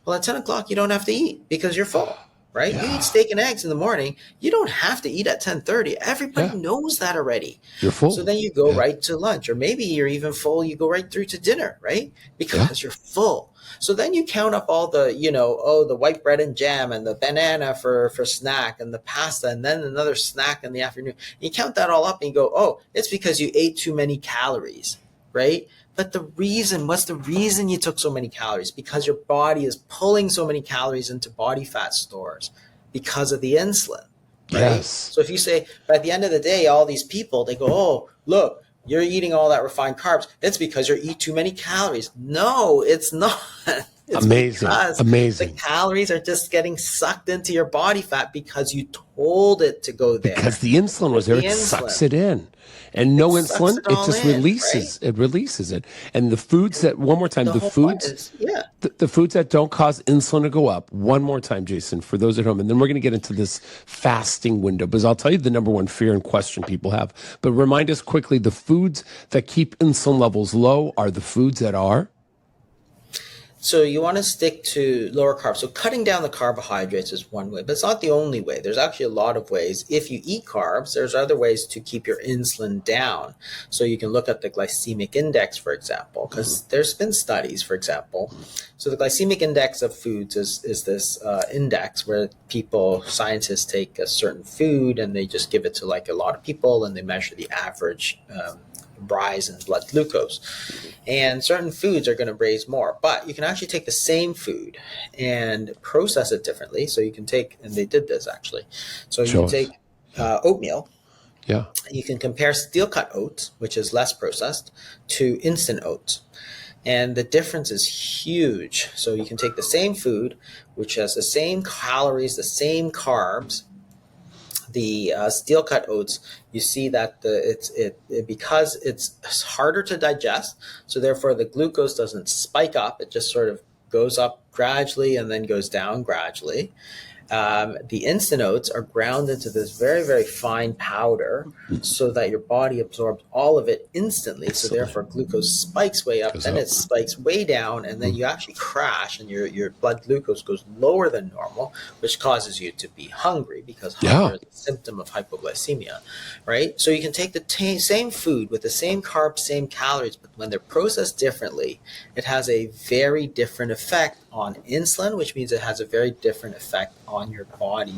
Well, at 10 o'clock, you don't have to eat because you're full, right? You eat Yeah. steak and eggs in the morning. You don't have to eat at 10:30. Everybody Yeah. knows that already. You're So full. then you go Yeah. right to lunch, or maybe you're even full. You go right through to dinner, right? Yeah. Because you're full. So then you count up all the, the white bread and jam and the banana for snack and the pasta and then another snack in the afternoon. You count that all up and you go, oh, it's because you ate too many calories, right? But what's the reason you took so many calories? Because your body is pulling so many calories into body fat stores because of the insulin, right? Yes. So if you say, by the end of the day, all these people, they go, oh, look, you're eating all that refined carbs. It's because you eat too many calories. No, it's not. It's Amazing. because Amazing. the calories are just getting sucked into your body fat because you told it to go there. Because the insulin was there, The it sucks insulin. it in. And no It sucks insulin, it it all just in, releases. right? It releases it. And the foods that, one more time, The the whole point foods, is, yeah. the foods that don't cause insulin to go up. One more time, Jason, for those at home. And then we're going to get into this fasting window, because I'll tell you the number one fear and question people have. But remind us quickly, the foods that keep insulin levels low are the foods that are? So you want to stick to lower carbs. So cutting down the carbohydrates is one way, but it's not the only way. There's actually a lot of ways. If you eat carbs, there's other ways to keep your insulin down. So you can look at the glycemic index, for example, because there's been studies, for example. So the glycemic index of foods is this index where scientists take a certain food and they just give it to like a lot of people and they measure the average rise in blood glucose. And certain foods are going to raise more, but you can actually take the same food and process it differently. So you can take, and they did this actually. So you take oatmeal. Yeah. You can compare steel cut oats, which is less processed, to instant oats. And the difference is huge. So you can take the same food, which has the same calories, the same carbs. The steel cut oats, you see that because it's harder to digest, so therefore the glucose doesn't spike up. It just sort of goes up gradually and then goes down gradually. The instant oats are ground into this very, very fine powder so that your body absorbs all of it instantly. So therefore glucose spikes way up, then it spikes way down, and then you actually crash and your blood glucose goes lower than normal, which causes you to be hungry because hunger is a symptom of hypoglycemia, right? So you can take the same food with the same carbs, same calories, but when they're processed differently, it has a very different effect on insulin, which means it has a very different effect on your body.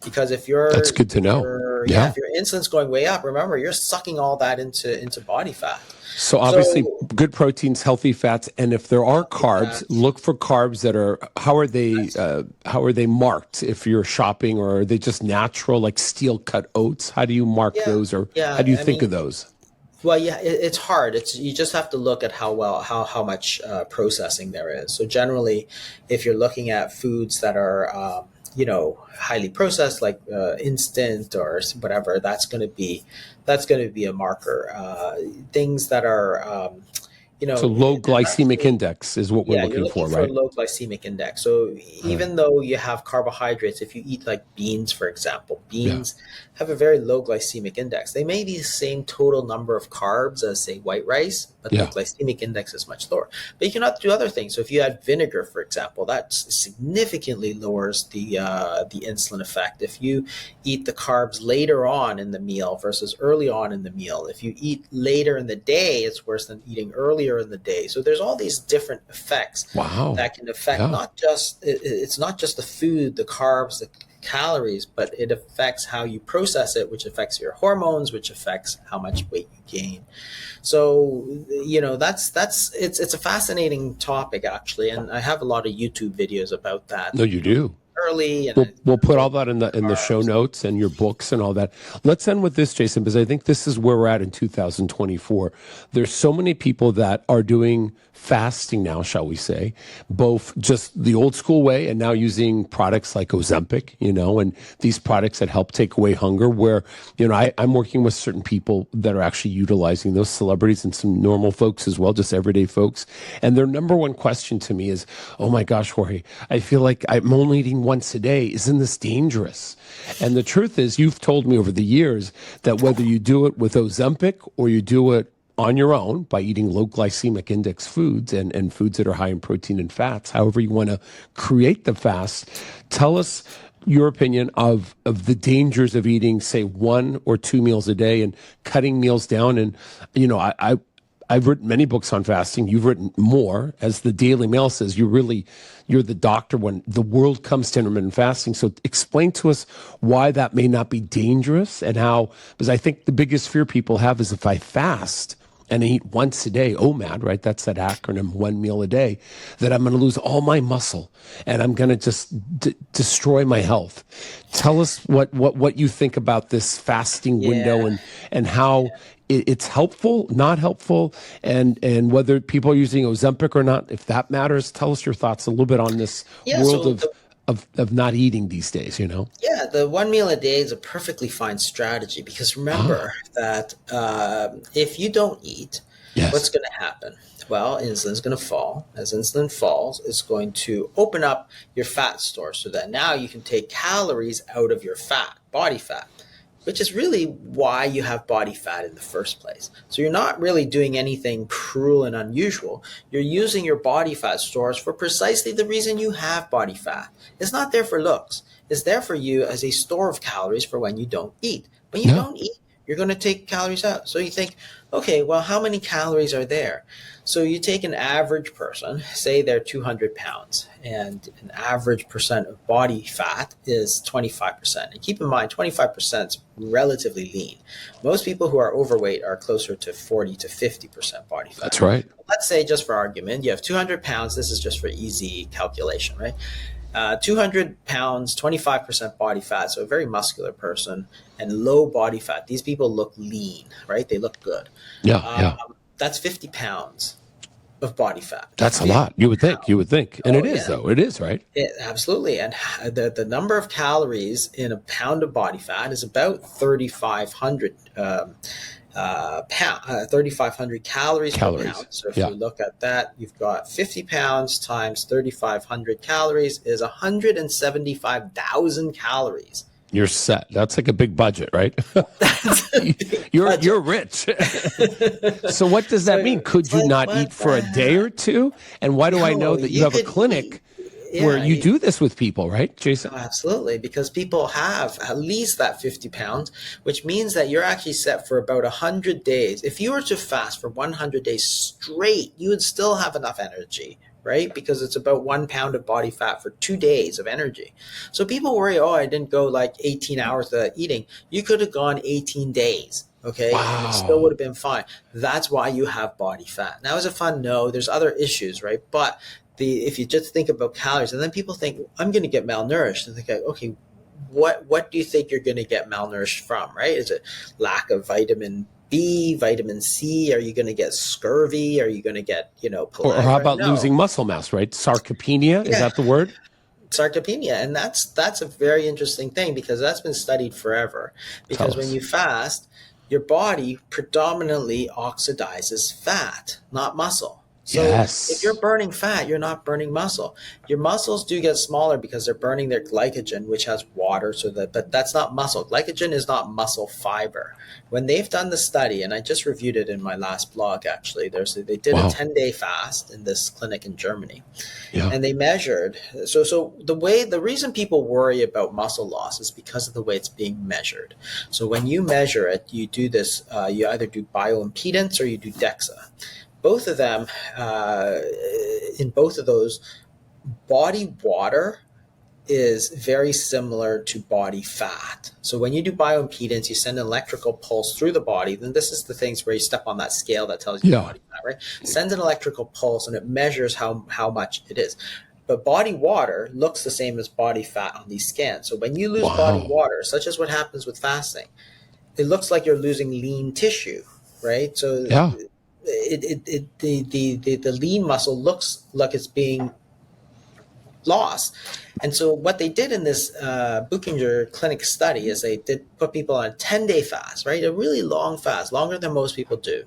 Because if That's good to know. If your insulin's going way up, remember you're sucking all that into body fat. So obviously good proteins, healthy fats, and if there are carbs, look for carbs that are how are they marked if you're shopping, or are they just natural like steel cut oats? How do you mark those, or how do you think of those? Well, yeah, it's hard. You just have to look at how much processing there is. So generally, if you're looking at foods that are highly processed, like instant or whatever, that's going to be a marker. Things that are so low glycemic index is what we're looking for, right? Low glycemic index. So even though you have carbohydrates, if you eat like beans, for example, have a very low glycemic index. They may be the same total number of carbs as, say, white rice, but the glycemic index is much lower. But you cannot do other things. So if you add vinegar, for example, that significantly lowers the insulin effect. If you eat the carbs later on in the meal versus early on in the meal, if you eat later in the day, it's worse than eating earlier in the day. So there's all these different effects that can affect not just the food, the carbs, calories, but it affects how you process it, which affects your hormones, which affects how much weight you gain. So, it's a fascinating topic, actually, and I have a lot of YouTube videos about that. No, you do. Early, and We'll put all that in the show notes and your books and all that. Let's end with this, Jason, because I think this is where we're at in 2024. There's so many people that are doing fasting now, shall we say, both just the old school way and now using products like Ozempic, and these products that help take away hunger, where, I'm working with certain people that are actually utilizing those, celebrities and some normal folks as well, just everyday folks. And their number one question to me is, oh my gosh, Jorge, I feel like I'm only eating once a day. Isn't this dangerous? And the truth is, you've told me over the years that whether you do it with Ozempic or you do it on your own by eating low glycemic index foods and foods that are high in protein and fats, however you want to create the fast, tell us your opinion of the dangers of eating, say, 1 or 2 meals a day and cutting meals down. And, I've written many books on fasting. You've written more. As the Daily Mail says, you're the doctor when the world comes to intermittent fasting. So explain to us why that may not be dangerous and how, because I think the biggest fear people have is if I fast and I eat once a day, OMAD, right? That's that acronym, 1 meal a day, that I'm going to lose all my muscle and I'm going to just destroy my health. Tell us what you think about this fasting window and how it's helpful, not helpful, and whether people are using Ozempic or not, if that matters. Tell us your thoughts a little bit on this world of not eating these days, Yeah, the 1 meal a day is a perfectly fine strategy, because remember that if you don't eat, what's going to happen? Well, insulin's going to fall. As insulin falls, it's going to open up your fat store so that now you can take calories out of your fat, body fat, which is really why you have body fat in the first place. So you're not really doing anything cruel and unusual. You're using your body fat stores for precisely the reason you have body fat. It's not there for looks. It's there for you as a store of calories for when you don't eat. When you don't eat, you're going to take calories out. So you think, okay, well, how many calories are there? So you take an average person, say they're 200 pounds, and an average percent of body fat is 25%. And keep in mind, 25% is relatively lean. Most people who are overweight are closer to 40 to 50% body fat. That's right. Let's say, just for argument, you have 200 pounds. This is just for easy calculation, right? 200 pounds, 25% body fat, so a very muscular person, and low body fat. These people look lean, right? They look good. That's 50 pounds of body fat. That's a lot. You would think. And it is, though. It is, right? Absolutely. And the number of calories in a pound of body fat is about 3,500 calories per pound. So if you look at that, you've got 50 pounds times 3,500 calories is 175,000 calories. You're set. That's like a big budget, right? You're rich. So what does that mean? Could you not eat for a day or two? And why do I know that you have a clinic where you do this with people, right, Jason? Oh, absolutely, because people have at least that 50 pounds, which means that you're actually set for about 100 days. If you were to fast for 100 days straight, you would still have enough energy, right? Because it's about 1 pound of body fat for 2 days of energy. So people worry, I didn't go like 18 hours without eating. You could have gone 18 days. Okay. Wow. And it still would have been fine. That's why you have body fat. Now, is it fun? No, there's other issues, right? But if you just think about calories, and then people think, I'm going to get malnourished, and think, okay, what do you think you're going to get malnourished from, right? Is it lack of vitamin B, vitamin C? Are you going to get scurvy? Are you going to get, or how about losing muscle mass, right? Sarcopenia, is that the word? Sarcopenia. And that's a very interesting thing, because that's been studied forever. Because when you fast, your body predominantly oxidizes fat, not muscle. So if you're burning fat, you're not burning muscle. Your muscles do get smaller because they're burning their glycogen, which has water. But that's not muscle. Glycogen is not muscle fiber. When they've done the study, and I just reviewed it in my last blog, actually, they did a 10-day fast in this clinic in Germany, and they measured. So the reason people worry about muscle loss is because of the way it's being measured. So when you measure it, you do this. You either do bioimpedance or you do DEXA. Both of them, in both of those, body water is very similar to body fat. So when you do bioimpedance, you send an electrical pulse through the body. Then this is the things where you step on that scale that tells you body fat, right? Sends an electrical pulse and it measures how much it is. But body water looks the same as body fat on these scans. So when you lose body water, such as what happens with fasting, it looks like you're losing lean tissue, right? So the lean muscle looks like it's being lost. And so what they did in this Buchinger clinic study is they did put people on a 10-day fast, right? A really long fast, longer than most people do.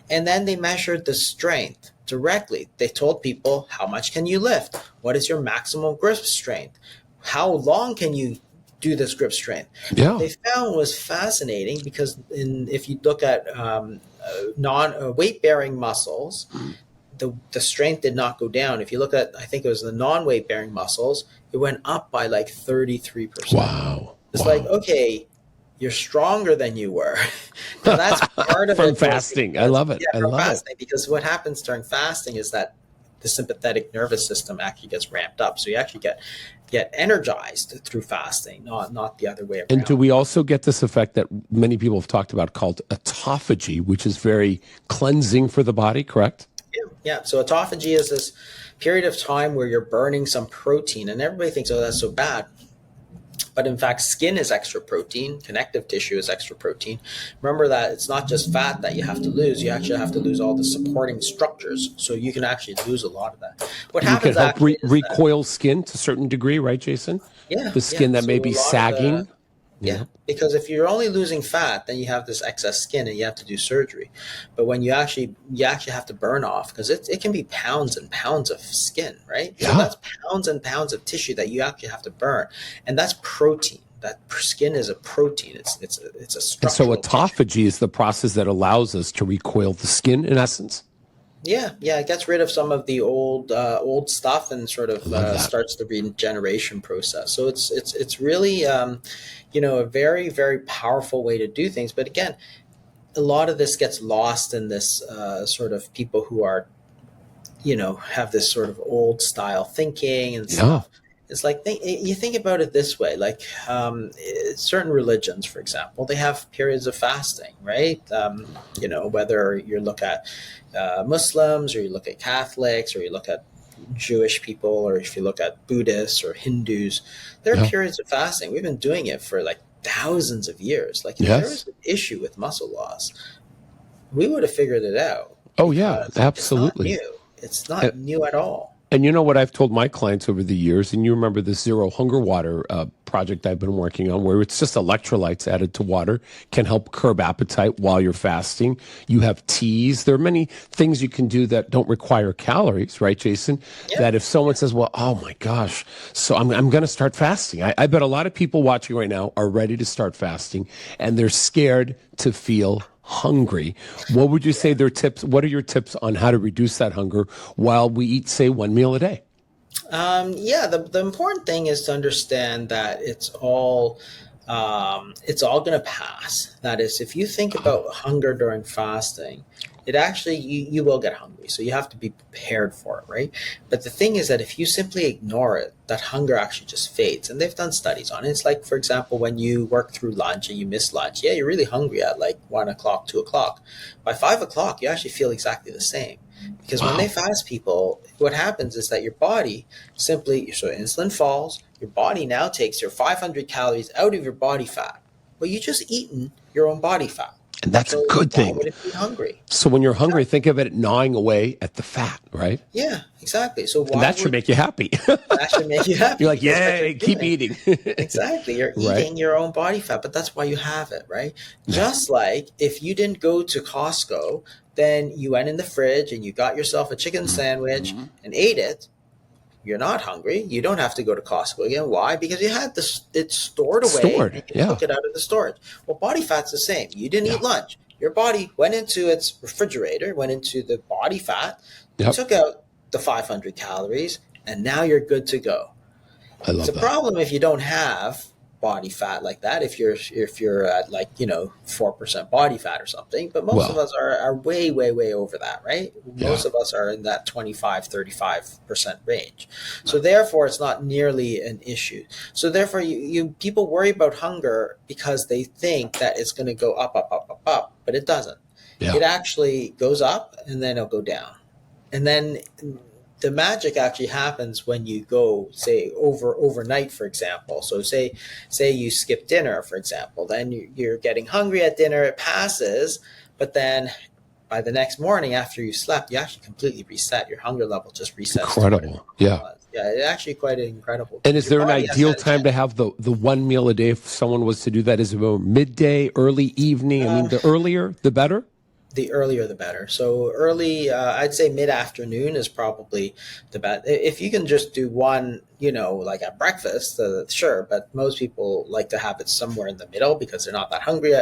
And then they measured the strength directly. They told people, how much can you lift? What is your maximum grip strength? How long can you do this grip strength? What they found was fascinating because if you look at weight-bearing muscles, the strength did not go down. If you look at, I think it was the non-weight bearing muscles, it went up by like 33%. Wow. It's like, okay, you're stronger than you were. Now that's part of from it. fasting. I love it. Yeah, I love fasting, it. Because what happens during fasting is that the sympathetic nervous system actually gets ramped up. So you actually get energized through fasting, not the other way around. And do we also get this effect that many people have talked about called autophagy, which is very cleansing for the body, correct? Yeah. So autophagy is this period of time where you're burning some protein, and everybody thinks, oh, that's so bad. But in fact, skin is extra protein, connective tissue is extra protein. Remember that it's not just fat that you have to lose. You actually have to lose all the supporting structures. So you can actually lose a lot of that. What happens can help recoil skin to a certain degree, right, Jason? Yeah. The skin that may be sagging. Yeah, because if you're only losing fat, then you have this excess skin and you have to do surgery. But when you actually have to burn off, because it can be pounds and pounds of skin, right? Yeah. So that's pounds and pounds of tissue that you actually have to burn, and that's protein. That skin is a protein. It's a structural. And so autophagy is the process that allows us to recoil the skin, in essence. Yeah, it gets rid of some of the old stuff and sort of starts the regeneration process. So it's really a very, very powerful way to do things. But again, a lot of this gets lost in this sort of people who are, have this sort of old style thinking and stuff. It's like you think about it this way, like certain religions, for example, they have periods of fasting, right? Whether you look at Muslims or you look at Catholics or you look at Jewish people or if you look at Buddhists or Hindus, there are periods of fasting. We've been doing it for like thousands of years. Like if there was an issue with muscle loss, we would have figured it out. Oh yeah, absolutely. It's not new at all. And you know what I've told my clients over the years, and you remember the Zero Hunger Water project I've been working on, where it's just electrolytes added to water, can help curb appetite while you're fasting. You have teas. There are many things you can do that don't require calories, right, Jason? Yeah. That if someone says, well, oh my gosh, so I'm going to start fasting. I bet a lot of people watching right now are ready to start fasting, and they're scared to feel hungry. What would you say their tips? What are your tips on how to reduce that hunger while we eat, say, one meal a day? The important thing is to understand that it's all going to pass. That is, if you think about hunger during fasting, it actually, you will get hungry. So you have to be prepared for it, right? But the thing is that if you simply ignore it, that hunger actually just fades. And they've done studies on it. It's like, for example, when you work through lunch and you miss lunch, you're really hungry at like 1 o'clock, 2 o'clock. By 5 o'clock, you actually feel exactly the same. Because when they fast people, what happens is that your body simply, so insulin falls, your body now takes your 500 calories out of your body fat. Well, you just eaten your own body fat. And that's a good thing. Would it be hungry? So when you're hungry, think of it gnawing away at the fat, right? Yeah, exactly. So that should make you happy. That should make you happy. You're like, yay, keep eating. Exactly. You're eating your own body fat, but that's why you have it, right? Just like if you didn't go to Costco, then you went in the fridge and you got yourself a chicken sandwich and ate it. You're not hungry. You don't have to go to Costco again. Why? Because you had it stored away. And you took it out of the storage. Well, body fat's the same. You didn't eat lunch. Your body went into its refrigerator, went into the body fat, took out the 500 calories, and now you're good to go. I love it's a problem if you don't have body fat like that if you're at like 4% body fat or something, but most of us are way over that, right? Most of us are in that 25-35% range, so therefore it's not nearly an issue. So therefore you people worry about hunger because they think that it's going to go up, but it doesn't. It actually goes up and then it'll go down, and then the magic actually happens when you go, say, overnight, for example. So say you skip dinner, for example, then you're getting hungry at dinner, it passes, but then by the next morning after you slept, you actually completely reset. Your hunger level just resets. Incredible. Yeah. Yeah, it's actually quite incredible. And is there an ideal time to have the one meal a day if someone was to do that? Is it about midday, early evening? I mean, the earlier, the better? The earlier the better. So early, I'd say mid-afternoon is probably the best. If you can just do one, like at breakfast, sure. But most people like to have it somewhere in the middle because they're not that hungry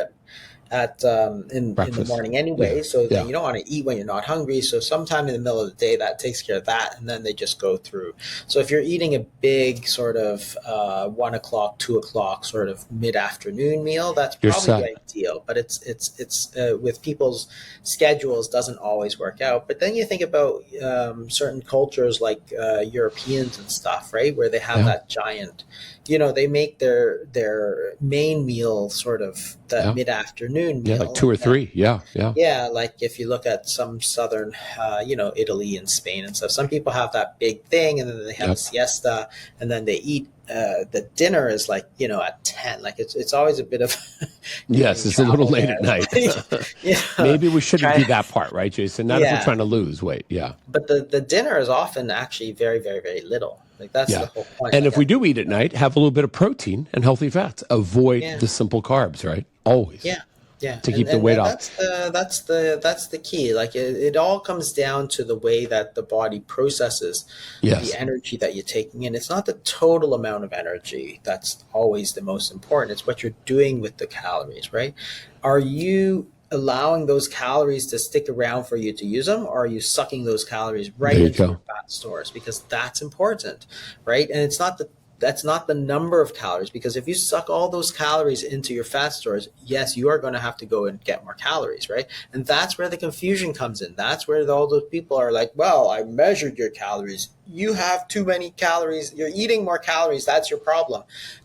in the morning anyway. So then you don't want to eat when you're not hungry. So sometime in the middle of the day, that takes care of that. And then they just go through. So if you're eating a big sort of 1 o'clock, 2 o'clock sort of mid-afternoon meal, that's probably ideal. But it's with people's schedules doesn't always work out. But then you think about certain cultures like Europeans and stuff, right? Where they have that giant, they make their main meal sort of the mid-afternoon meal. Yeah, like 2 or 3. Yeah. Yeah, like if you look at some southern, Italy and Spain and stuff, some people have that big thing and then they have a siesta and then they eat. The dinner is like, at 10. Like it's always a bit of... Yes, it's a little late at night. Maybe we shouldn't do that part, right, Jason? Not if we're trying to lose weight. Yeah. But the dinner is often actually very, very, very little. Like that's the whole point. And if we do eat at night, have a little bit of protein and healthy fats. Avoid the simple carbs, right? Always. Yeah. To keep the weight off. That's the key. Like it all comes down to the way that the body processes the energy that you're taking in. It's not the total amount of energy that's always the most important. It's what you're doing with the calories, right? Are you allowing those calories to stick around for you to use them, or are you sucking those calories right into your fat stores? Because that's important, right? And that's not the number of calories, because if you suck all those calories into your fat stores, yes, you are going to have to go and get more calories, right? And that's where the confusion comes in. That's where all those people are like, well, I measured your calories. You have too many calories. You're eating more calories. That's your problem.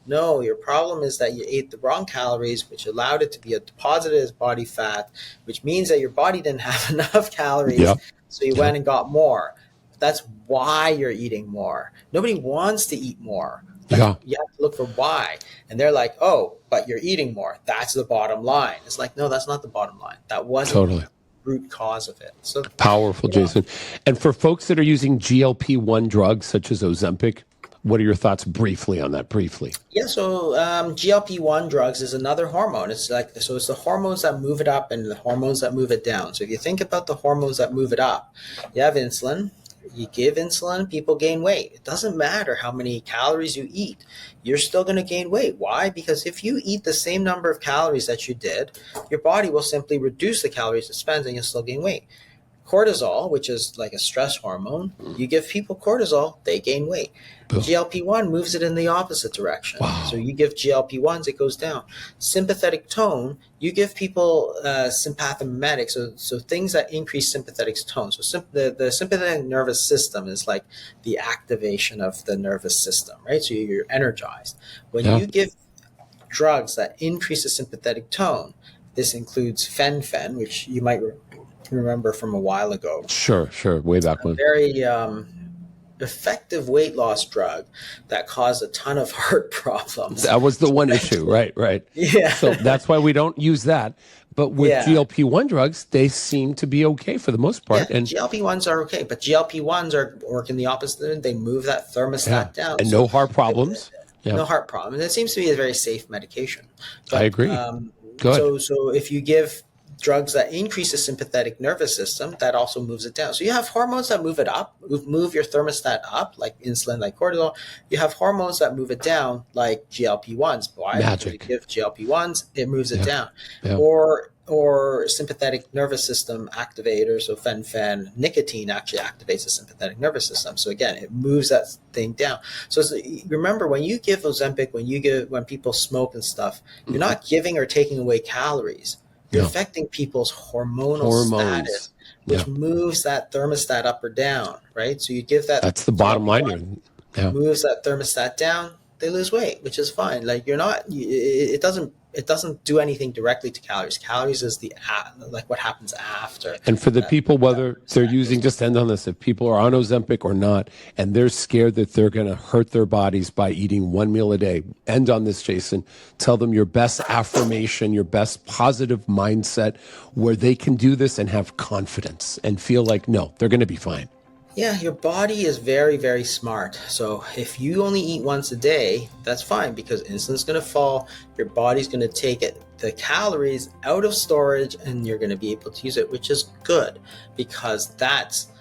No, your problem is that you ate the wrong calories, which allowed it to be deposited as body fat, which means that your body didn't have enough calories. So you went and got more. That's why you're eating more. Nobody wants to eat more. You have to look for why. And they're like, oh, but you're eating more. That's the bottom line. It's like, no, that's not the bottom line. That wasn't the root cause of it. So powerful, Jason. And for folks that are using GLP-1 drugs such as Ozempic, what are your thoughts briefly on that? Yeah, so GLP-1 drugs is another hormone. It's it's the hormones that move it up and the hormones that move it down. So if you think about the hormones that move it up, you have insulin. You give insulin, people gain weight. It doesn't matter how many calories you eat. You're still going to gain weight. Why? Because if you eat the same number of calories that you did, your body will simply reduce the calories it spends and you'll still gain weight. Cortisol, which is like a stress hormone, you give people cortisol, they gain weight. GLP-1 moves it in the opposite direction. So you give GLP-1s, it goes down. Sympathetic tone, you give people sympathomimetics, so things that increase sympathetic tone. So the sympathetic nervous system is like the activation of the nervous system, right? So you're energized. When you give drugs that increase the sympathetic tone, this includes fen-phen, which you might remember from a while ago. Sure. Way back when. Very effective weight loss drug that caused a ton of heart problems. That was the one issue, right? Yeah. So that's why we don't use that. But with GLP-1 drugs, they seem to be okay for the most part. Yeah, and GLP-1s are okay, but GLP-1s are working the opposite. They move that thermostat down. And no heart problems. No heart problems. It seems to be a very safe medication. But, I agree. Good. So if you give drugs that increase the sympathetic nervous system, that also moves it down. So you have hormones that move it up, move your thermostat up, like insulin, like cortisol. You have hormones that move it down, like GLP-1s. Why? Magic. You give GLP-1s, it moves it down. Or or sympathetic nervous system activators. So fen-phen, nicotine actually activates the sympathetic nervous system. So again, it moves that thing down. So remember, when you give Ozempic, when people smoke and stuff, you're not giving or taking away calories. You're affecting people's hormonal status, which moves that thermostat up or down, right? So you give that. That's the bottom line here. Yeah. Moves that thermostat down, they lose weight, which is fine. Like it doesn't do anything directly to calories. Calories is like what happens after. And for the people, whether they're using, just end on this, if people are on Ozempic or not, and they're scared that they're going to hurt their bodies by eating one meal a day, end on this, Jason. Tell them your best affirmation, your best positive mindset, where they can do this and have confidence and feel like, no, they're going to be fine. Yeah, your body is very, very smart. So if you only eat once a day, that's fine, because insulin's going to fall. Your body's going to take the calories out of storage, and you're going to be able to use it, which is good, because that's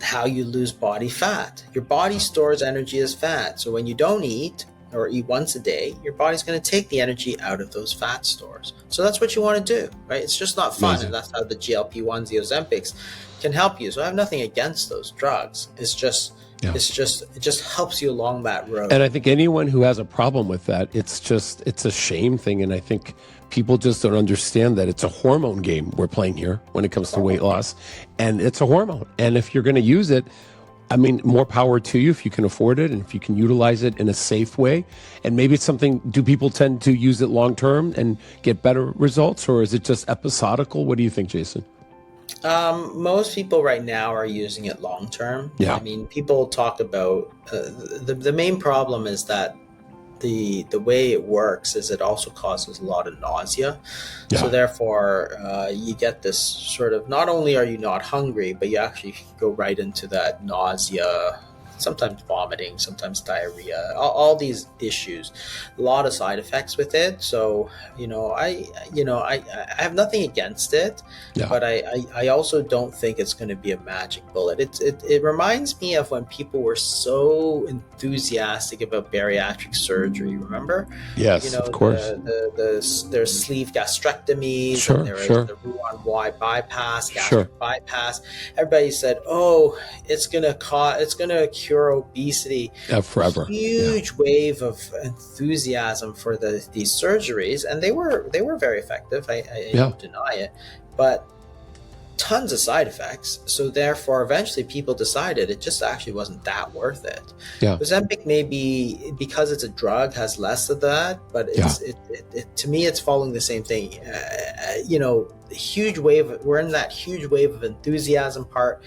how you lose body fat. Your body stores energy as fat. So when you don't eat or eat once a day, your body's going to take the energy out of those fat stores. So that's what you want to do, right? It's just not fun. Amazing. And that's how the GLP-1s, the Ozempics, can help you. So I have nothing against those drugs. It just helps you along that road. And I think anyone who has a problem with that, it's a shame thing. And I think people just don't understand that it's a hormone game we're playing here when it comes to weight loss, and it's a hormone. And if you're going to use it, I mean, more power to you if you can afford it and if you can utilize it in a safe way. And maybe it's something, do people tend to use it long term and get better results, or is it just episodical? What do you think, Jason? Most people right now are using it long term. Yeah. I mean, people talk about the main problem is that the way it works is it also causes a lot of nausea. Yeah. So therefore, you get this sort of, not only are you not hungry, but you actually go right into that nausea, sometimes vomiting, sometimes diarrhea, all these issues, a lot of side effects with it. So, I have nothing against it, but I also don't think it's going to be a magic bullet. It reminds me of when people were so enthusiastic about bariatric surgery. Remember? Yes, of course. There's sleeve gastrectomies, sure, and there is the Roux-en-Y bypass, gastric bypass. Everybody said, "Oh, it's gonna cure obesity." Forever. Huge wave of enthusiasm for these surgeries, and they were very effective. I don't deny it, but tons of side effects. So therefore, eventually people decided it just actually wasn't that worth it. Yeah. Ozempic, maybe because it's a drug, has less of that, but to me, it's following the same thing. Huge wave. We're in that huge wave of enthusiasm part.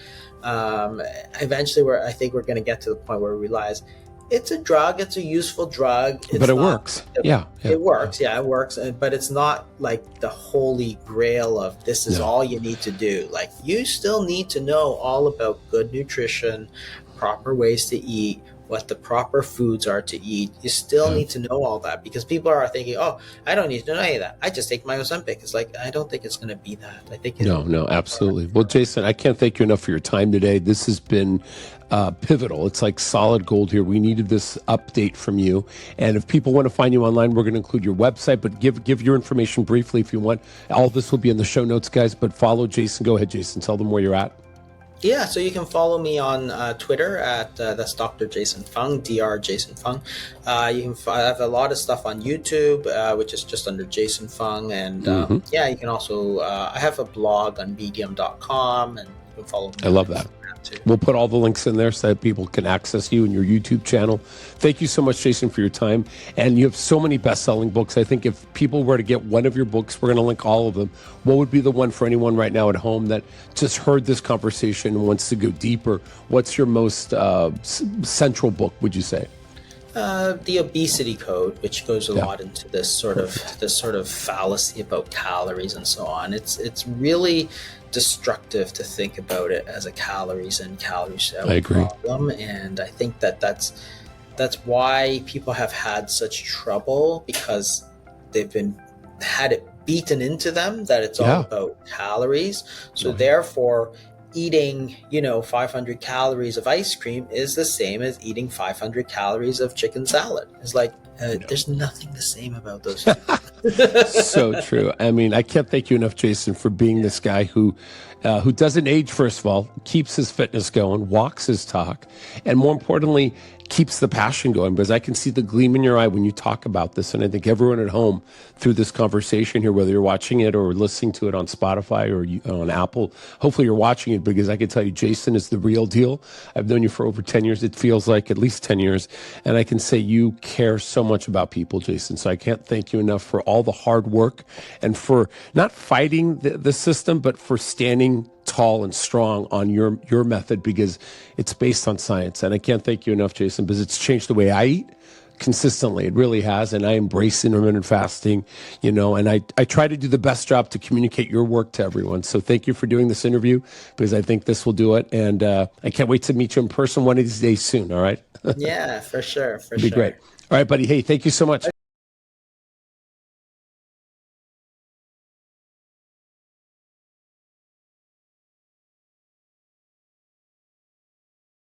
Eventually, I think we're going to get to the point where we realize it's a drug. It's a useful drug. But it works. It works. Yeah, it works. But it's not like the holy grail of this is all you need to do. Like, you still need to know all about good nutrition, proper ways to eat, what the proper foods are to eat. You still need to know all that, because people are thinking, oh, I don't need to know any of that. I just take my Ozempic. It's like, I don't think it's going to be that. I think No, absolutely. Well, Jason, I can't thank you enough for your time today. This has been pivotal. It's like solid gold here. We needed this update from you. And if people want to find you online, we're going to include your website, but give your information briefly if you want. All this will be in the show notes, guys, but follow Jason. Go ahead, Jason. Tell them where you're at. Yeah, so you can follow me on Twitter at that's Dr. Jason Fung, Dr. Jason Fung. You can I have a lot of stuff on YouTube, which is just under Jason Fung, and you can also I have a blog on medium.com, and you can follow me. I love that. We'll put all the links in there so that people can access you and your YouTube channel. Thank you so much, Jason, for your time. And you have so many best-selling books. I think if people were to get one of your books, we're going to link all of them. What would be the one for anyone right now at home that just heard this conversation and wants to go deeper? What's your most central book, would you say? The Obesity Code, which goes a lot into this sort of fallacy about calories and so on. It's really destructive to think about it as a calories in, calories out problem, and I think that's why people have had such trouble, because they've had it beaten into them that it's all about calories. So therefore, eating 500 calories of ice cream is the same as eating 500 calories of chicken salad. It's like there's nothing the same about those two. So true. I mean, I can't thank you enough, Jason, for being this guy who doesn't age, first of all, keeps his fitness going, walks his talk, and more importantly, keeps the passion going, because I can see the gleam in your eye when you talk about this. And I think everyone at home through this conversation here, whether you're watching it or listening to it on Spotify or on Apple, hopefully you're watching it, because I can tell you, Jason is the real deal. I've known you for over 10 years. It feels like at least 10 years. And I can say you care so much about people, Jason. So I can't thank you enough for all the hard work and for not fighting the system, but for standing tall and strong on your method, because it's based on science. And I can't thank you enough, Jason, because it's changed the way I eat consistently. It really has. And I embrace intermittent fasting, and I try to do the best job to communicate your work to everyone. So thank you for doing this interview, because I think this will do it. And I can't wait to meet you in person one of these days soon. All right. Yeah, for sure. It'd be great. All right, buddy. Hey, thank you so much.